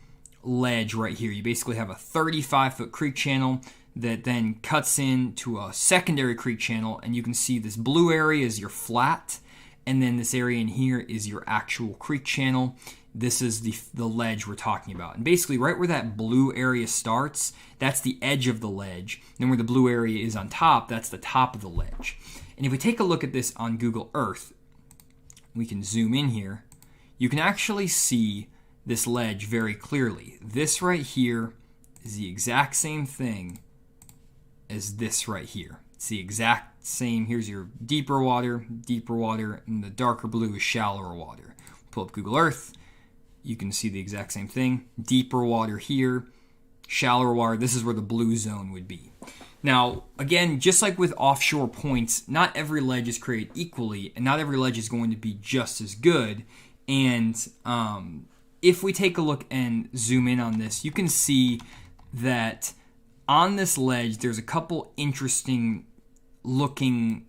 ledge right here. You basically have a 35-foot creek channel that then cuts into a secondary creek channel, and you can see this blue area is your flat, and then this area in here is your actual creek channel. This is the ledge we're talking about. And basically right where that blue area starts, that's the edge of the ledge. And then where the blue area is on top, that's the top of the ledge. And if we take a look at this on Google Earth, we can zoom in here, you can actually see this ledge very clearly. This right here is the exact same thing as this right here. It's the exact same. Here's your deeper water, and the darker blue is shallower water. Pull up Google Earth, you can see the exact same thing. Deeper water here, shallower water, this is where the blue zone would be. Now, again, just like with offshore points, not every ledge is created equally, and not every ledge is going to be just as good. And if we take a look and zoom in on this, you can see that on this ledge, there's a couple interesting looking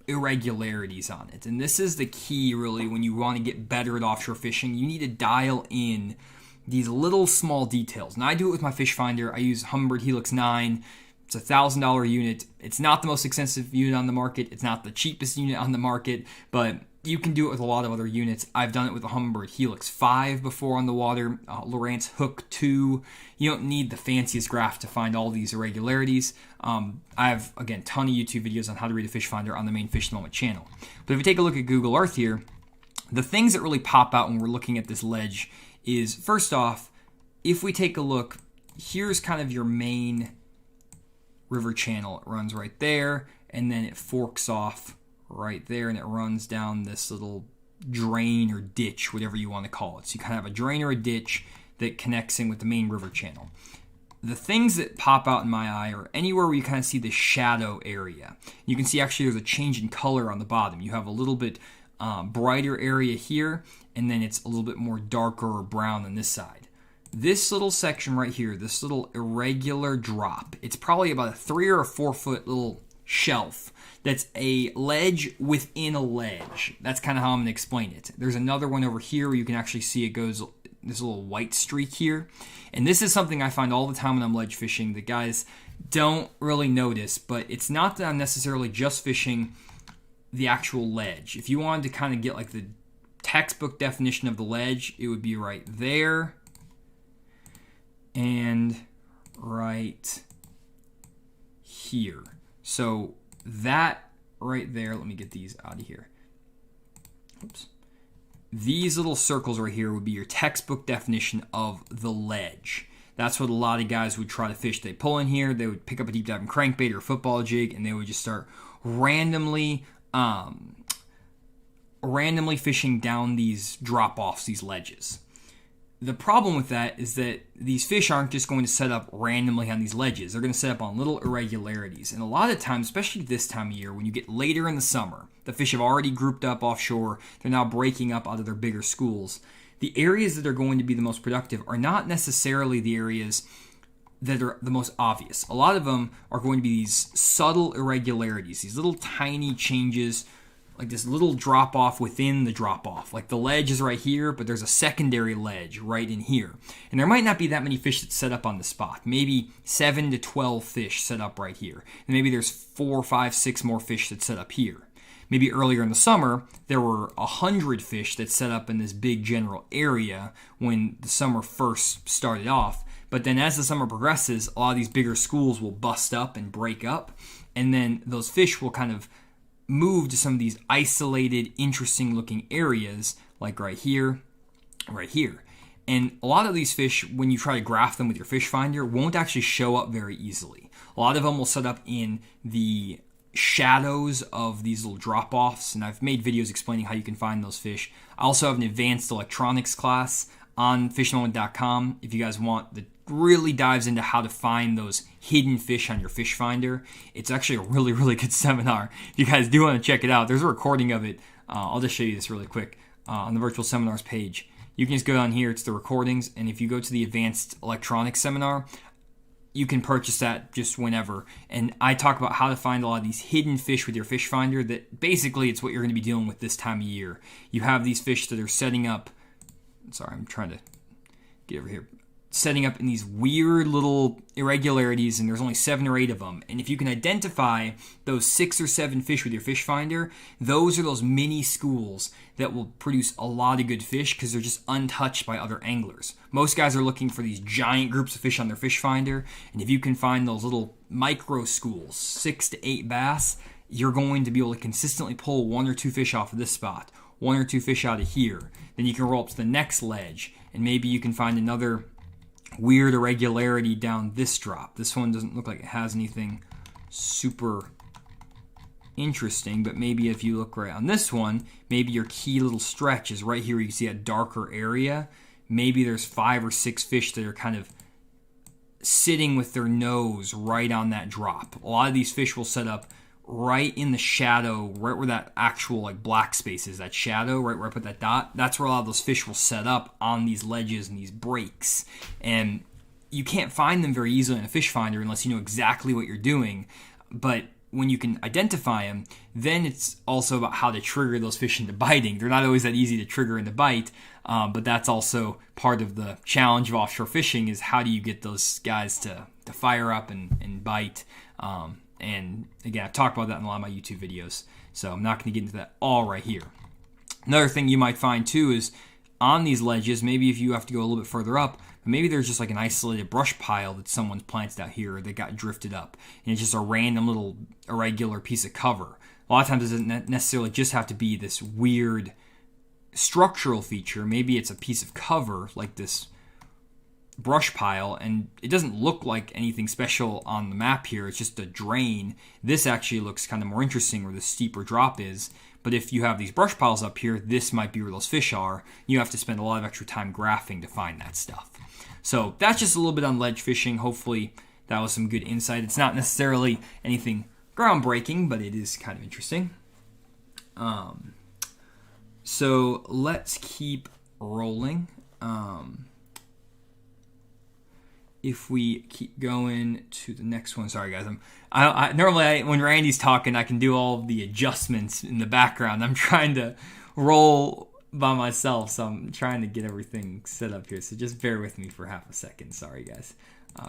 irregularities on it. And this is the key, really, when you want to get better at offshore fishing. You need to dial in these little small details. And I do it with my fish finder. I use Humminbird Helix 9. It's a $1,000 unit. It's not the most expensive unit on the market. It's not the cheapest unit on the market, but you can do it with a lot of other units. I've done it with a Humminbird Helix 5 before on the water, Lowrance Hook 2. You don't need the fanciest graph to find all these irregularities. I have, again, a ton of YouTube videos on how to read a fish finder on the main Fish the Moment channel. But if we take a look at Google Earth here, the things that really pop out when we're looking at this ledge is, first off, if we take a look, here's kind of your main river channel. It runs right there, and then it forks off right there, and it runs down this little drain or ditch, whatever you want to call it. So you kind of have a drain or a ditch that connects in with the main river channel. The things that pop out in my eye are anywhere where you kind of see the shadow area. You can see actually there's a change in color on the bottom. You have a little bit brighter area here, and then it's a little bit more darker or brown on this side. This little section right here, this little irregular drop, it's probably about a 3 or 4 foot little shelf that's a ledge within a ledge. That's kind of how I'm going to explain it. There's another one over here where you can actually see it goes, this little white streak here. And this is something I find all the time when I'm ledge fishing that guys don't really notice, but it's not that I'm necessarily just fishing the actual ledge. If you wanted to kind of get like the textbook definition of the ledge, it would be right there and right here. So that right there, let me get these out of here. Oops. These little circles right here would be your textbook definition of the ledge. That's what a lot of guys would try to fish. They pull in here, they would pick up a deep diving crankbait or a football jig, and they would just start randomly fishing down these drop-offs, these ledges. The problem with that is that these fish aren't just going to set up randomly on these ledges. They're going to set up on little irregularities. And a lot of times, especially this time of year, when you get later in the summer, the fish have already grouped up offshore. They're now breaking up out of their bigger schools. The areas that are going to be the most productive are not necessarily the areas that are the most obvious. A lot of them are going to be these subtle irregularities, these little tiny changes, like this little drop off within the drop off. Like the ledge is right here, but there's a secondary ledge right in here. And there might not be that many fish that set up on the spot. Maybe 7 to 12 fish set up right here. And maybe there's 4, 5, 6 more fish that set up here. maybe earlier in the summer, there were 100 fish that set up in this big general area when the summer first started off. But then as the summer progresses, a lot of these bigger schools will bust up and break up. And then those fish will kind of move to some of these isolated, interesting looking areas, like right here, right here. And a lot of these fish, when you try to graph them with your fish finder, won't actually show up very easily. A lot of them will set up in the shadows of these little drop-offs, and I've made videos explaining how you can find those fish. I also have an advanced electronics class on fishmoment.com if you guys want, that really dives into how to find those hidden fish on your fish finder. It's actually a really, really good seminar. If you guys do want to check it out, there's a recording of it. I'll just show you this really quick on the virtual seminars page. You can just go down here, it's the recordings, and if you go to the advanced electronics seminar, you can purchase that just whenever. And I talk about how to find a lot of these hidden fish with your fish finder, that basically it's what you're going to be dealing with this time of year. You have these fish that are setting up, sorry, I'm trying to get over here, setting up in these weird little irregularities, and there's only 7 or 8 of them. And if you can identify those 6 or 7 fish with your fish finder, those are those mini schools that will produce a lot of good fish because they're just untouched by other anglers. Most guys are looking for these giant groups of fish on their fish finder, and if you can find those little micro schools, 6 to 8 bass, you're going to be able to consistently pull 1 or 2 fish off of this spot, 1 or 2 fish out of here. Then you can roll up to the next ledge, and maybe you can find another weird irregularity down this drop. This one doesn't look like it has anything super interesting, but maybe if you look right on this one, maybe your key little stretch is right here where you see a darker area. Maybe there's 5 or 6 fish that are kind of sitting with their nose right on that drop. A lot of these fish will set up right in the shadow, right where that actual like black space is, that shadow, right where I put that dot. That's where a lot of those fish will set up on these ledges and these breaks. And you can't find them very easily in a fish finder unless you know exactly what you're doing. But when you can identify them, then it's also about how to trigger those fish into biting. They're not always that easy to trigger into bite, but that's also part of the challenge of offshore fishing, is how do you get those guys to fire up and bite. And again, I've talked about that in a lot of my YouTube videos, so I'm not going to get into that all right here. Another thing you might find too is on these ledges, maybe if you have to go a little bit further up, but maybe there's just like an isolated brush pile that someone's planted out here that got drifted up, and it's just a random little irregular piece of cover. A lot of times it doesn't necessarily just have to be this weird structural feature. Maybe it's a piece of cover like this brush pile, and it doesn't look like anything special on the map here. It's just a drain. This actually looks kind of more interesting where the steeper drop is, but if you have these brush piles up here, this might be where those fish are. You have to spend a lot of extra time graphing to find that stuff. So that's just a little bit on ledge fishing. Hopefully that was some good insight. It's not necessarily anything groundbreaking, but it is kind of interesting. So let's keep rolling. If we keep going to the next one, sorry guys, normally when Randy's talking, I can do all of the adjustments in the background. I'm trying to roll by myself, so I'm trying to get everything set up here. So just bear with me for half a second. Sorry guys.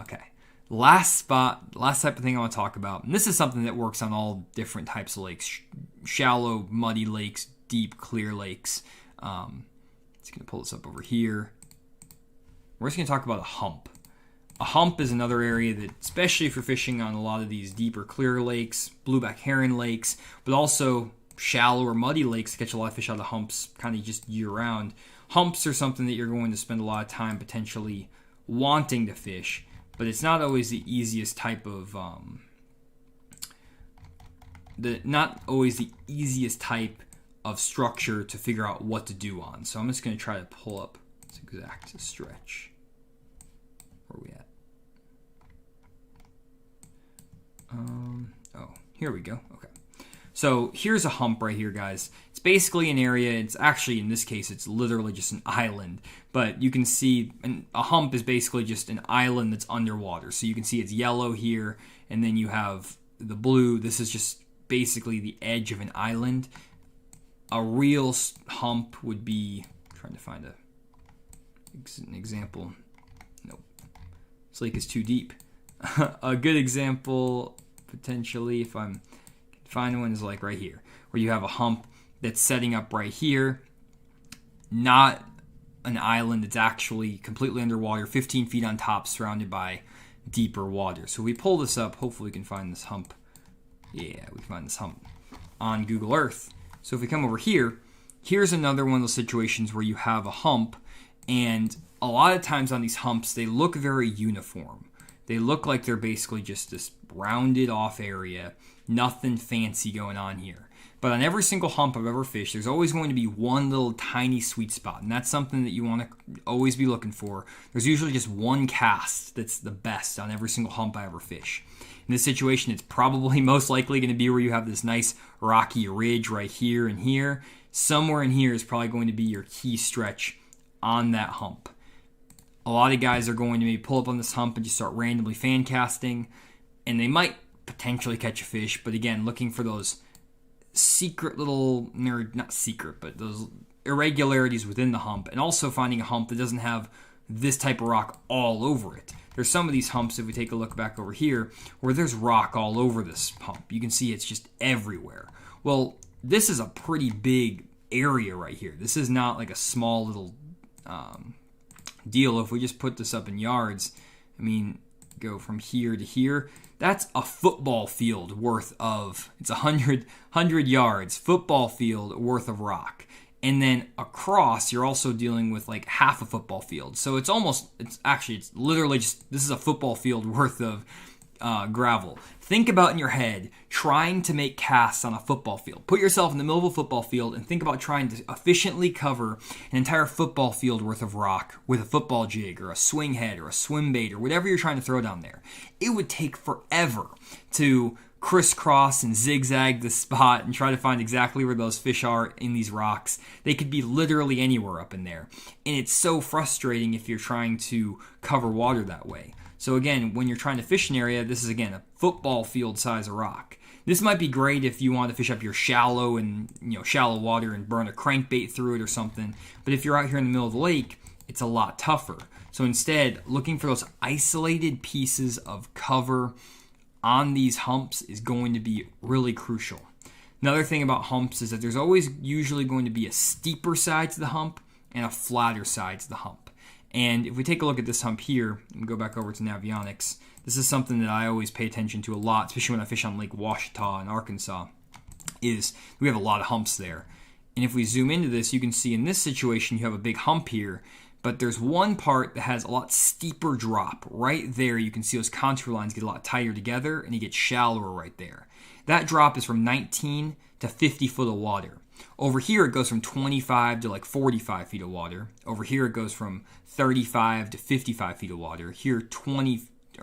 Okay, last type of thing I want to talk about, and this is something that works on all different types of lakes: shallow, muddy lakes, deep, clear lakes. Just gonna pull this up over here. We're just gonna talk about a hump. A hump is another area that, especially if you're fishing on a lot of these deeper, clear lakes, blueback heron lakes, but also shallow or muddy lakes, catch a lot of fish out of humps kind of just year-round. Humps are something that you're going to spend a lot of time potentially wanting to fish, but it's not always the easiest type of structure to figure out what to do on. So I'm just going to try to pull up this exact stretch. Where are we at? Here we go. Okay. So here's a hump right here, guys. It's basically an area. It's actually, in this case, it's literally just an island. But you can see a hump is basically just an island that's underwater. So you can see it's yellow here, and then you have the blue. This is just basically the edge of an island. A real hump would be, I'm trying to find an example. Nope. This lake is too deep. A good example, potentially, if I'm finding one, is like right here. where you have a hump that's setting up right here, not an island. It's actually completely underwater, 15 feet on top, surrounded by deeper water. So we pull this up. Hopefully we can find this hump. Yeah, we can find this hump on Google Earth. So if we come over here, here's another one of those situations where you have a hump, and a lot of times on these humps, they look very uniform. They look like they're basically just this rounded off area, nothing fancy going on here. But on every single hump I've ever fished, there's always going to be one little tiny sweet spot, and that's something that you want to always be looking for. There's usually just one cast that's the best on every single hump I ever fish. In this situation, it's probably most likely going to be where you have this nice rocky ridge right here and here. Somewhere in here is probably going to be your key stretch on that hump. A lot of guys are going to maybe pull up on this hump and just start randomly fan casting, and they might potentially catch a fish, but again, looking for those secret little, not secret, but those irregularities within the hump, and also finding a hump that doesn't have this type of rock all over it. There's some of these humps, if we take a look back over here, where there's rock all over this hump. You can see it's just everywhere. Well, this is a pretty big area right here. This is not like a small little deal. If we just put this up in yards, I mean, go from here to here, that's a football field worth of, it's 100 yards, football field worth of rock. And then across, you're also dealing with like half a football field. So it's literally just, this is a football field worth of gravel. Think about in your head trying to make casts on a football field. Put yourself in the middle of a football field and think about trying to efficiently cover an entire football field worth of rock with a football jig or a swing head or a swim bait or whatever you're trying to throw down there. It would take forever to crisscross and zigzag the spot and try to find exactly where those fish are in these rocks. They could be literally anywhere up in there. And it's so frustrating if you're trying to cover water that way. So again, when you're trying to fish an area, this is again a football field size of rock. This might be great if you want to fish up your shallow water and burn a crankbait through it or something. But if you're out here in the middle of the lake, it's a lot tougher. So instead, looking for those isolated pieces of cover on these humps is going to be really crucial. Another thing about humps is that there's always usually going to be a steeper side to the hump and a flatter side to the hump. And if we take a look at this hump here, and go back over to Navionics, this is something that I always pay attention to a lot, especially when I fish on Lake Washita in Arkansas, is we have a lot of humps there. And if we zoom into this, you can see in this situation you have a big hump here, but there's one part that has a lot steeper drop. Right there, you can see those contour lines get a lot tighter together, and you get shallower right there. That drop is from 19 to 50 foot of water. Over here, it goes from 25 to like 45 feet of water. Over here, it goes from 35 to 55 feet of water. Here,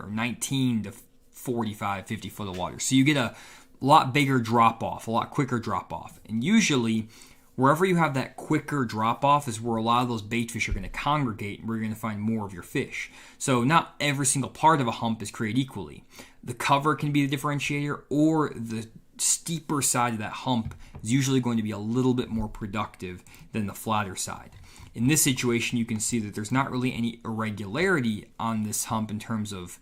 19 to 45, 50 foot of water. So you get a lot bigger drop off, a lot quicker drop off. And usually, wherever you have that quicker drop off is where a lot of those bait fish are going to congregate and where you're going to find more of your fish. So not every single part of a hump is created equally. The cover can be the differentiator, or the steeper side of that hump is usually going to be a little bit more productive than the flatter side. In this situation, you can see that there's not really any irregularity on this hump in terms of,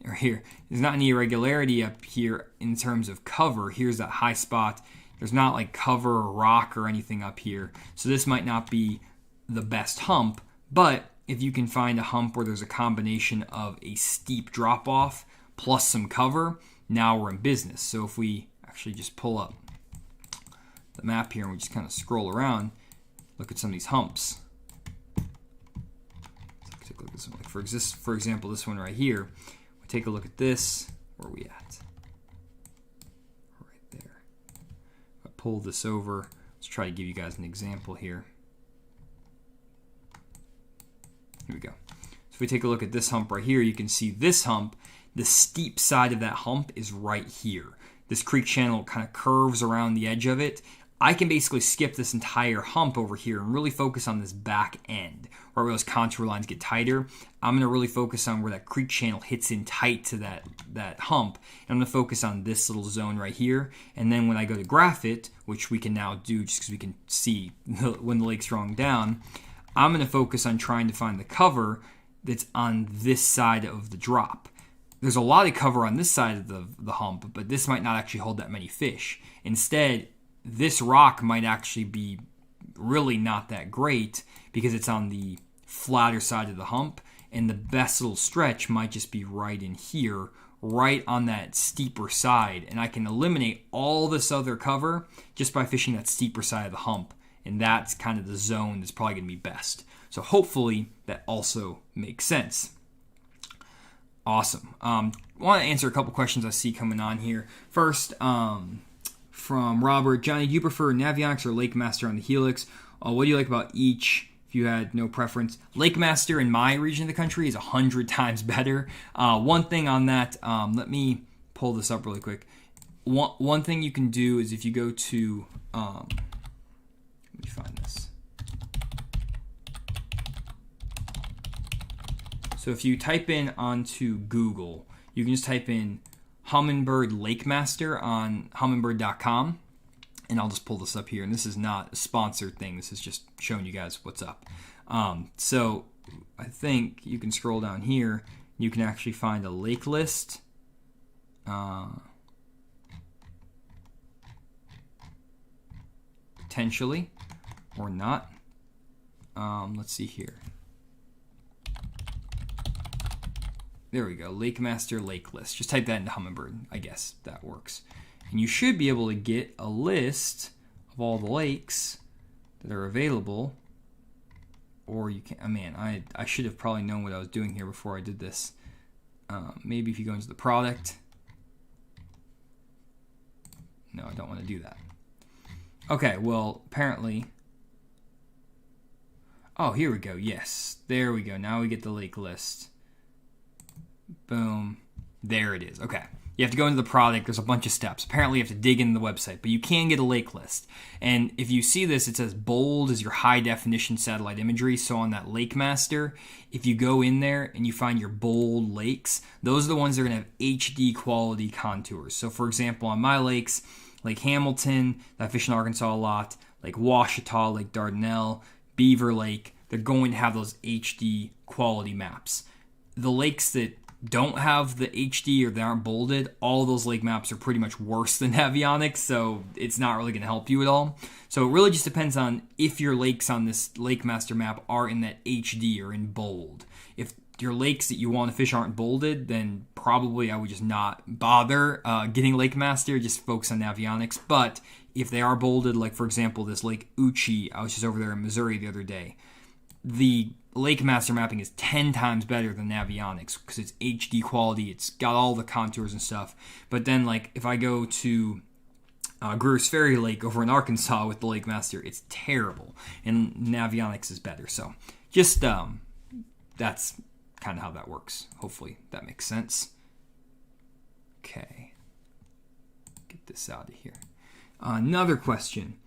there's not any irregularity up here in terms of cover. Here's that high spot. There's not like cover or rock or anything up here. So this might not be the best hump, but if you can find a hump where there's a combination of a steep drop off plus some cover, now we're in business. So if we actually just pull up the map here and we just kind of scroll around, look at some of these humps. Let's take a look at this one. Like for example, this one right here. We take a look at this. Where are we at? Right there. If I pull this over, let's try to give you guys an example here. Here we go. So if we take a look at this hump right here, you can see this hump. The steep side of that hump is right here. This creek channel kind of curves around the edge of it. I can basically skip this entire hump over here and really focus on this back end, where those contour lines get tighter. I'm going to really focus on where that creek channel hits in tight to that hump. And I'm going to focus on this little zone right here. And then when I go to graph it, which we can now do just because we can see when the lake's rolling down, I'm going to focus on trying to find the cover that's on this side of the drop. there's a lot of cover on this side of the hump, but this might not actually hold that many fish. Instead, this rock might actually be really not that great because it's on the flatter side of the hump, and the best little stretch might just be right in here, right on that steeper side, and I can eliminate all this other cover just by fishing that steeper side of the hump, and that's kind of the zone that's probably going to be best. So hopefully that also makes sense. Awesome. I want to answer a couple questions I see coming on here. First, from Robert, Jonny, do you prefer Navionics or Lakemaster on the Helix? What do you like about each? If you had no preference, Lakemaster in my region of the country is 100 times better. One thing on that, let me pull this up really quick. One thing you can do is if you go to, let me find this. So if you type in onto Google, you can just type in Humminbird Lakemaster on humminbird.com. And I'll just pull this up here. And this is not a sponsored thing. This is just showing you guys what's up. So I think you can scroll down here. You can actually find a lake list. Potentially. Or not. Let's see here. There we go. Lakemaster lake list. Just type that into Humminbird. I guess that works. And you should be able to get a list of all the lakes that are available. Or you can, I should have probably known what I was doing here before I did this. Maybe if you go into the product. No, I don't want to do that. Okay, well, apparently. Oh, here we go. Yes, there we go. Now we get the lake list. Boom. There it is. Okay. You have to go into the product. There's a bunch of steps. Apparently, you have to dig into the website, but you can get a lake list. And if you see this, it says bold is your high definition satellite imagery. So on that Lakemaster, if you go in there and you find your bold lakes, those are the ones that are going to have HD quality contours. So for example, on my lakes, Lake Hamilton, that I fish in Arkansas a lot, Lake Washita, Lake Dardanelle, Beaver Lake, they're going to have those HD quality maps. The lakes that don't have the HD or they aren't bolded, all those lake maps are pretty much worse than Navionics, so it's not really going to help you at all. So it really just depends on if your lakes on this Lakemaster map are in that HD or in bold. If your lakes that you want to fish aren't bolded, then probably I would just not bother getting Lakemaster, just focus on Navionics. But if they are bolded, like for example this Lake Uchi, I was just over there in Missouri the other day, the Lakemaster mapping is 10 times better than Navionics because it's HD quality. It's got all the contours and stuff. But then, like, if I go to Greer's Ferry Lake over in Arkansas with the Lakemaster, it's terrible. And Navionics is better. So, just, that's kind of how that works. Hopefully that makes sense. Okay. Get this out of here. Another question.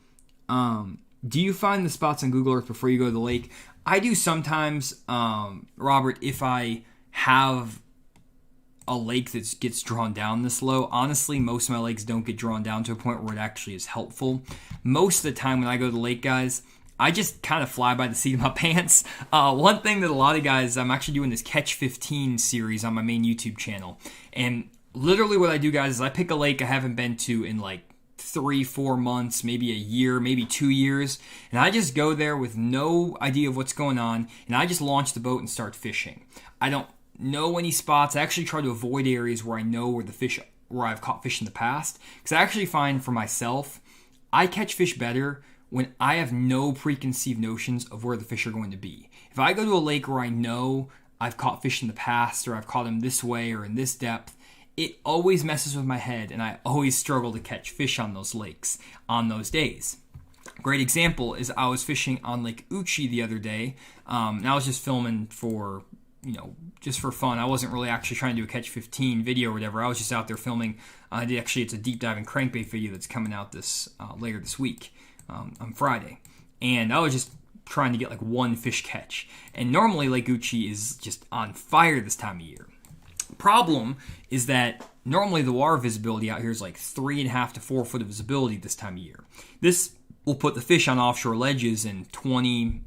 Do you find the spots on Google Earth before you go to the lake? I do sometimes, Robert, if I have a lake that gets drawn down this low. Honestly, most of my lakes don't get drawn down to a point where it actually is helpful. Most of the time when I go to the lake, guys, I just kind of fly by the seat of my pants. One thing that a lot of guys, I'm actually doing this Catch 15 series on my main YouTube channel. And literally what I do, guys, is I pick a lake I haven't been to in like 3-4 months, maybe a year, maybe 2 years, and I just go there with no idea of what's going on, and I just launch the boat and start fishing. I don't know any spots. I actually try to avoid areas where I know where I've caught fish in the past, because I actually find for myself, I catch fish better when I have no preconceived notions of where the fish are going to be. If I go to a lake where I know I've caught fish in the past, or I've caught them this way or in this depth, it always messes with my head, and I always struggle to catch fish on those lakes on those days. Great example is I was fishing on Lake Uchi the other day, and I was just filming for, just for fun. I wasn't really actually trying to do a Catch 15 video or whatever. I was just out there filming. It's a deep diving crankbait video that's coming out later this week on Friday, and I was just trying to get like one fish catch. And normally Lake Uchi is just on fire this time of year. Problem is that normally the water visibility out here is like 3.5 to 4 foot of visibility this time of year. This will put the fish on offshore ledges in 20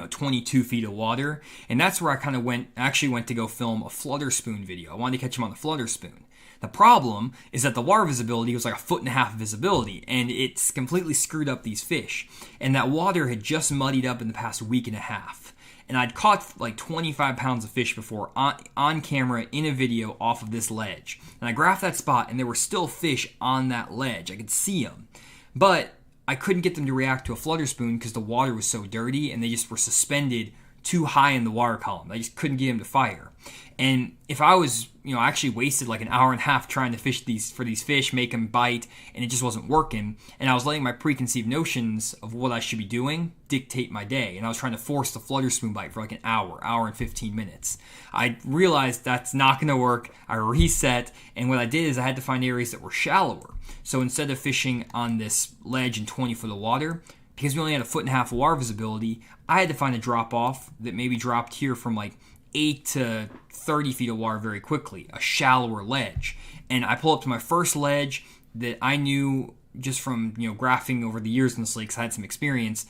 22 feet of water. And that's where I kind of actually went to go film a flutter spoon video. I wanted to catch him on the flutter spoon. The problem is that the water visibility was like 1.5 foot visibility, and it's completely screwed up these fish. And that water had just muddied up in the past week and a half. And I'd caught like 25 pounds of fish before on camera in a video off of this ledge. And I graphed that spot, and there were still fish on that ledge. I could see them. But I couldn't get them to react to a flutter spoon because the water was so dirty, and they just were suspended too high in the water column. I just couldn't get them to fire. And if I was, I actually wasted like an hour and a half trying to fish for these fish, make them bite, and it just wasn't working. And I was letting my preconceived notions of what I should be doing dictate my day. And I was trying to force the flutter spoon bite for like an hour and 15 minutes. I realized that's not going to work. I reset, and what I did is I had to find areas that were shallower. So instead of fishing on this ledge in 20 foot of water, because we only had 1.5 foot of water visibility, I had to find a drop off that maybe dropped here from like 8 to 30 feet of water very quickly, a shallower ledge. And I pulled up to my first ledge that I knew just from graphing over the years in this lake, 'cause I had some experience.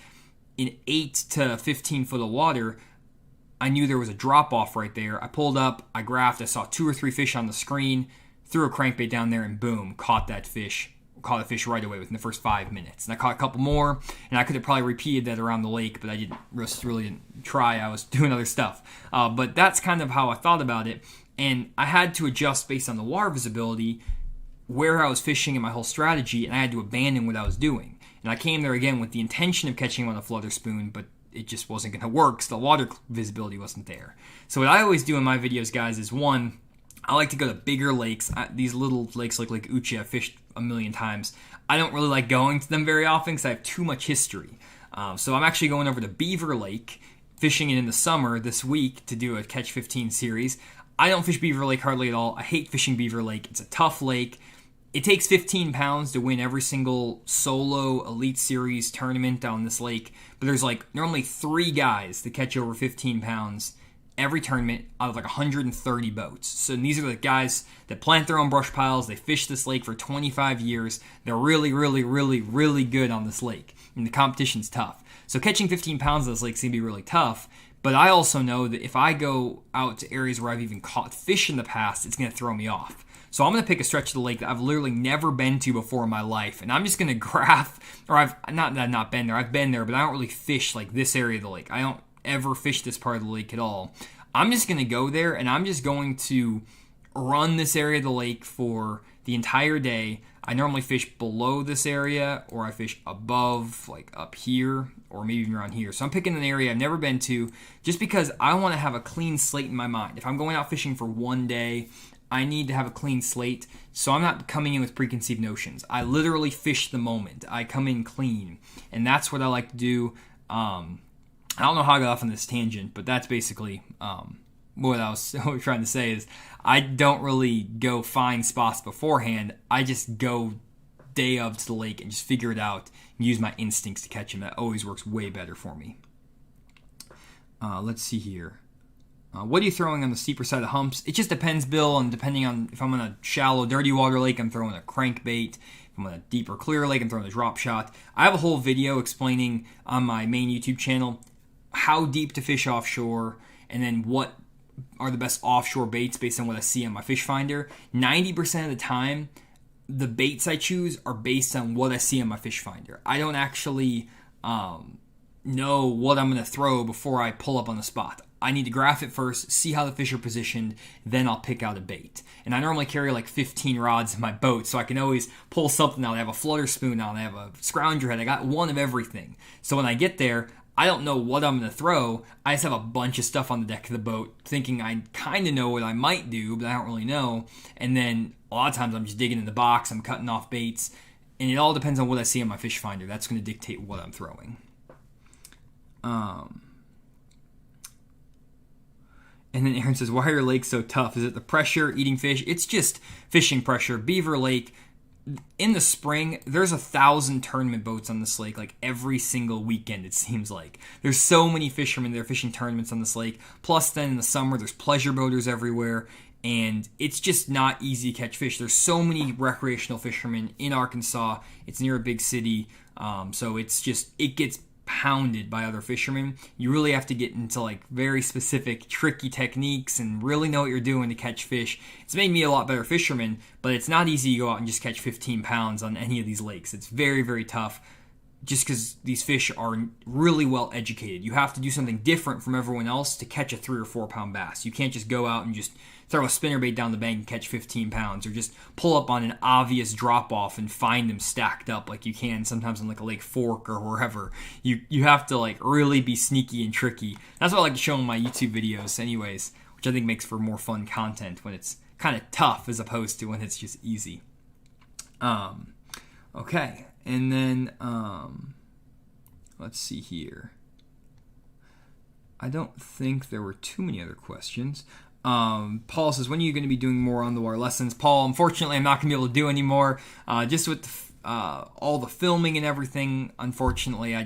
In 8 to 15 foot of water, I knew there was a drop off right there. I pulled up, I graphed, I saw 2 or 3 fish on the screen, threw a crankbait down there, and boom, caught a fish right away within the first 5 minutes. And I caught a couple more, and I could have probably repeated that around the lake, but I really didn't try. I was doing other stuff. But that's kind of how I thought about it. And I had to adjust based on the water visibility, where I was fishing, and my whole strategy, and I had to abandon what I was doing. And I came there again with the intention of catching him on a flutter spoon, but it just wasn't going to work because the water visibility wasn't there. So what I always do in my videos, guys, is one, I like to go to bigger lakes. These little lakes like Lake Uchi, I've fished a million times. I don't really like going to them very often because I have too much history. So I'm actually going over to Beaver Lake, fishing it in the summer this week to do a Catch 15 series. I don't fish Beaver Lake hardly at all. I hate fishing Beaver Lake. It's a tough lake. It takes 15 pounds to win every single solo Elite Series tournament down this lake. But there's like normally 3 guys that catch over 15 pounds every tournament out of like 130 boats. So these are the guys that plant their own brush piles. They fish this lake for 25 years. They're really, really, really, really good on this lake. And the competition's tough. So catching 15 pounds of this lake is going to be really tough. But I also know that if I go out to areas where I've even caught fish in the past, it's going to throw me off. So I'm going to pick a stretch of the lake that I've literally never been to before in my life. And I'm just going to graph, or I've not been there. I've been there, but I don't really fish like this area of the lake. I don't ever fish this part of the lake at all. I'm just going to go there, and I'm just going to run this area of the lake for the entire day. I normally fish below this area, or I fish above, like up here, or maybe even around here. So I'm picking an area I've never been to just because I want to have a clean slate in my mind. If I'm going out fishing for one day, I need to have a clean slate, so I'm not coming in with preconceived notions. I literally fish the moment. I come in clean, and that's what I like to do. I don't know how I got off on this tangent, but that's basically what I was trying to say is I don't really go find spots beforehand. I just go day of to the lake and just figure it out and use my instincts to catch them. That always works way better for me. Let's see here. What are you throwing on the steeper side of humps? It just depends, Bill, and depending on if I'm on a shallow, dirty water lake, I'm throwing a crankbait. If I'm on a deeper, clear lake, I'm throwing a drop shot. I have a whole video explaining on my main YouTube channel how deep to fish offshore and then what are the best offshore baits based on what I see on my fish finder. 90% of the time, the baits I choose are based on what I see on my fish finder. I don't actually know what I'm going to throw before I pull up on the spot. I need to graph it first, see how the fish are positioned, then I'll pick out a bait. And I normally carry like 15 rods in my boat, so I can always pull something out. I have a flutter spoon out, I have a scrounger head, I got one of everything. So when I get there, I don't know what I'm going to throw. I just have a bunch of stuff on the deck of the boat, thinking I kind of know what I might do, but I don't really know. And then a lot of times I'm just digging in the box, I'm cutting off baits, and it all depends on what I see on my fish finder. That's going to dictate what I'm throwing. And then Aaron says, why are your lakes so tough? Is it the pressure, eating fish? It's just fishing pressure. Beaver Lake, in the spring, there's 1,000 tournament boats on this lake, like every single weekend, it seems like. There's so many fishermen there fishing tournaments on this lake. Plus, then in the summer, there's pleasure boaters everywhere, and it's just not easy to catch fish. There's so many recreational fishermen in Arkansas. It's near a big city, so it's just, it gets pounded by other fishermen. You really have to get into like very specific tricky techniques and really know what you're doing to catch fish. It's made me a lot better fisherman, but it's not easy to go out and just catch 15 pounds on any of these lakes. It's very, very tough just because these fish are really well educated. You have to do something different from everyone else to catch a 3 or 4 pound bass. You can't just go out and just throw a spinnerbait down the bank and catch 15 pounds, or just pull up on an obvious drop off and find them stacked up like you can sometimes on like a Lake Fork or wherever. You have to like really be sneaky and tricky. That's what I like to show in my YouTube videos anyways, which I think makes for more fun content when it's kind of tough as opposed to when it's just easy. Okay, and then let's see here. I don't think there were too many other questions. Paul says, when are you going to be doing more on the water lessons? Paul, unfortunately, I'm not going to be able to do any more. Just with all the filming and everything, unfortunately, I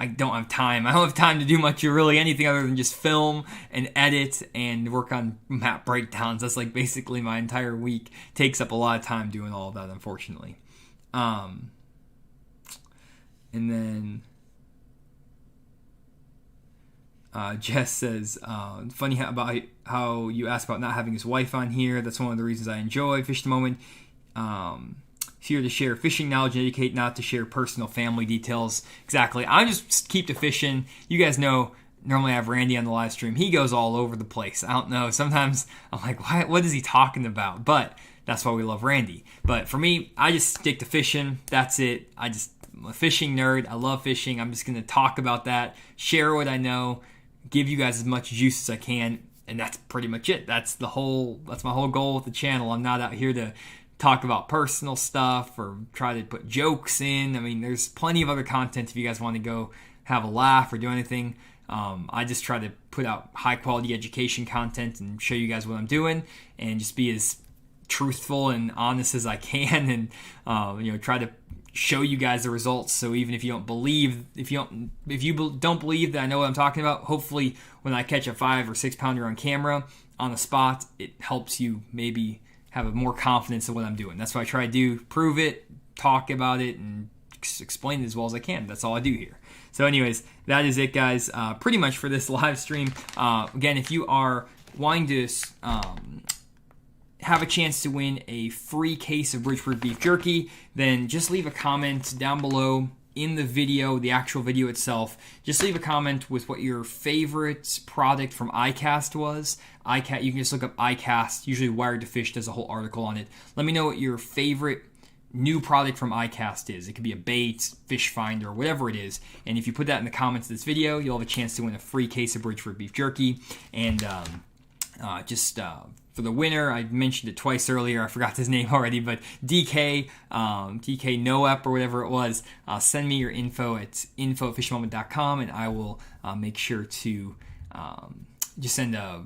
don't have time. I don't have time to do much of really anything other than just film and edit and work on map breakdowns. That's like basically my entire week. Takes up a lot of time doing all of that, unfortunately. And then Jess says, funny about how you asked about not having his wife on here. That's one of the reasons I enjoy Fish the Moment. Here to share fishing knowledge and educate, not to share personal family details. Exactly. I just keep to fishing. You guys know, normally I have Randy on the live stream. He goes all over the place. I don't know. Sometimes I'm like, what is he talking about? But that's why we love Randy. But for me, I just stick to fishing. That's it. I'm a fishing nerd. I love fishing. I'm just going to talk about that, share what I know, give you guys as much juice as I can, and that's pretty much it. That's my whole goal with the channel. I'm not out here to talk about personal stuff or try to put jokes in. I mean, there's plenty of other content if you guys want to go have a laugh or do anything. I just try to put out high quality education content and show you guys what I'm doing and just be as truthful and honest as I can, and try to show you guys the results. So even if you don't believe, if you don't believe that I know what I'm talking about, hopefully when I catch a 5 or 6 pounder on camera on the spot, it helps you maybe have more confidence in what I'm doing. That's what I try to do: prove it, talk about it, and explain it as well as I can. That's all I do here. So anyways, that is it, guys, pretty much for this live stream. Again, if you are wanting to have a chance to win a free case of Bridgeford beef jerky, then just leave a comment down below in the video, the actual video itself. Just leave a comment with what your favorite product from iCast was. You can just look up iCast. Usually Wired to Fish does a whole article on it. Let me know what your favorite new product from iCast is. It could be a bait, fish finder, whatever it is. And if you put that in the comments of this video, you'll have a chance to win a free case of Bridgeford beef jerky. And for the winner, I mentioned it twice earlier. I forgot his name already, but DK Noep or whatever it was. Send me your info at info@fishmoment.com, and I will make sure to just send a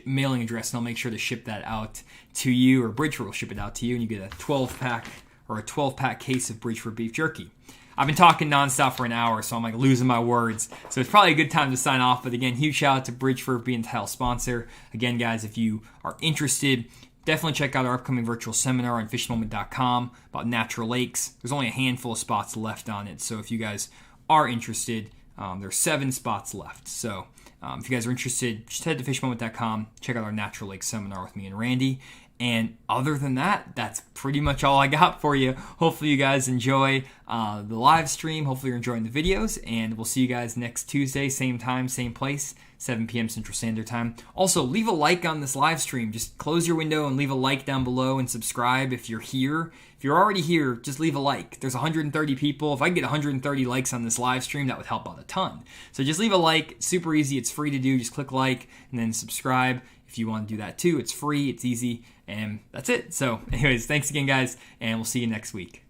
mailing address, and I'll make sure to ship that out to you, or Bridgeford will ship it out to you, and you get a 12-pack case of Bridgeford beef jerky. I've been talking nonstop for an hour, so I'm like losing my words. So it's probably a good time to sign off. But again, huge shout out to Bridgeford being the title sponsor. Again, guys, if you are interested, definitely check out our upcoming virtual seminar on fishmoment.com about natural lakes. There's only a handful of spots left on it. So if you guys are interested, there's 7 spots left. So if you guys are interested, just head to fishmoment.com, check out our natural lake seminar with me and Randy. And other than that, that's pretty much all I got for you. Hopefully you guys enjoy the live stream. Hopefully you're enjoying the videos. And we'll see you guys next Tuesday, same time, same place, 7 p.m. Central Standard Time. Also, leave a like on this live stream. Just close your window and leave a like down below and subscribe if you're here. If you're already here, just leave a like. There's 130 people. If I can get 130 likes on this live stream, that would help out a ton. So just leave a like. Super easy. It's free to do. Just click like and then subscribe. If you want to do that too, it's free. It's easy. And that's it. So anyways, thanks again, guys, and we'll see you next week.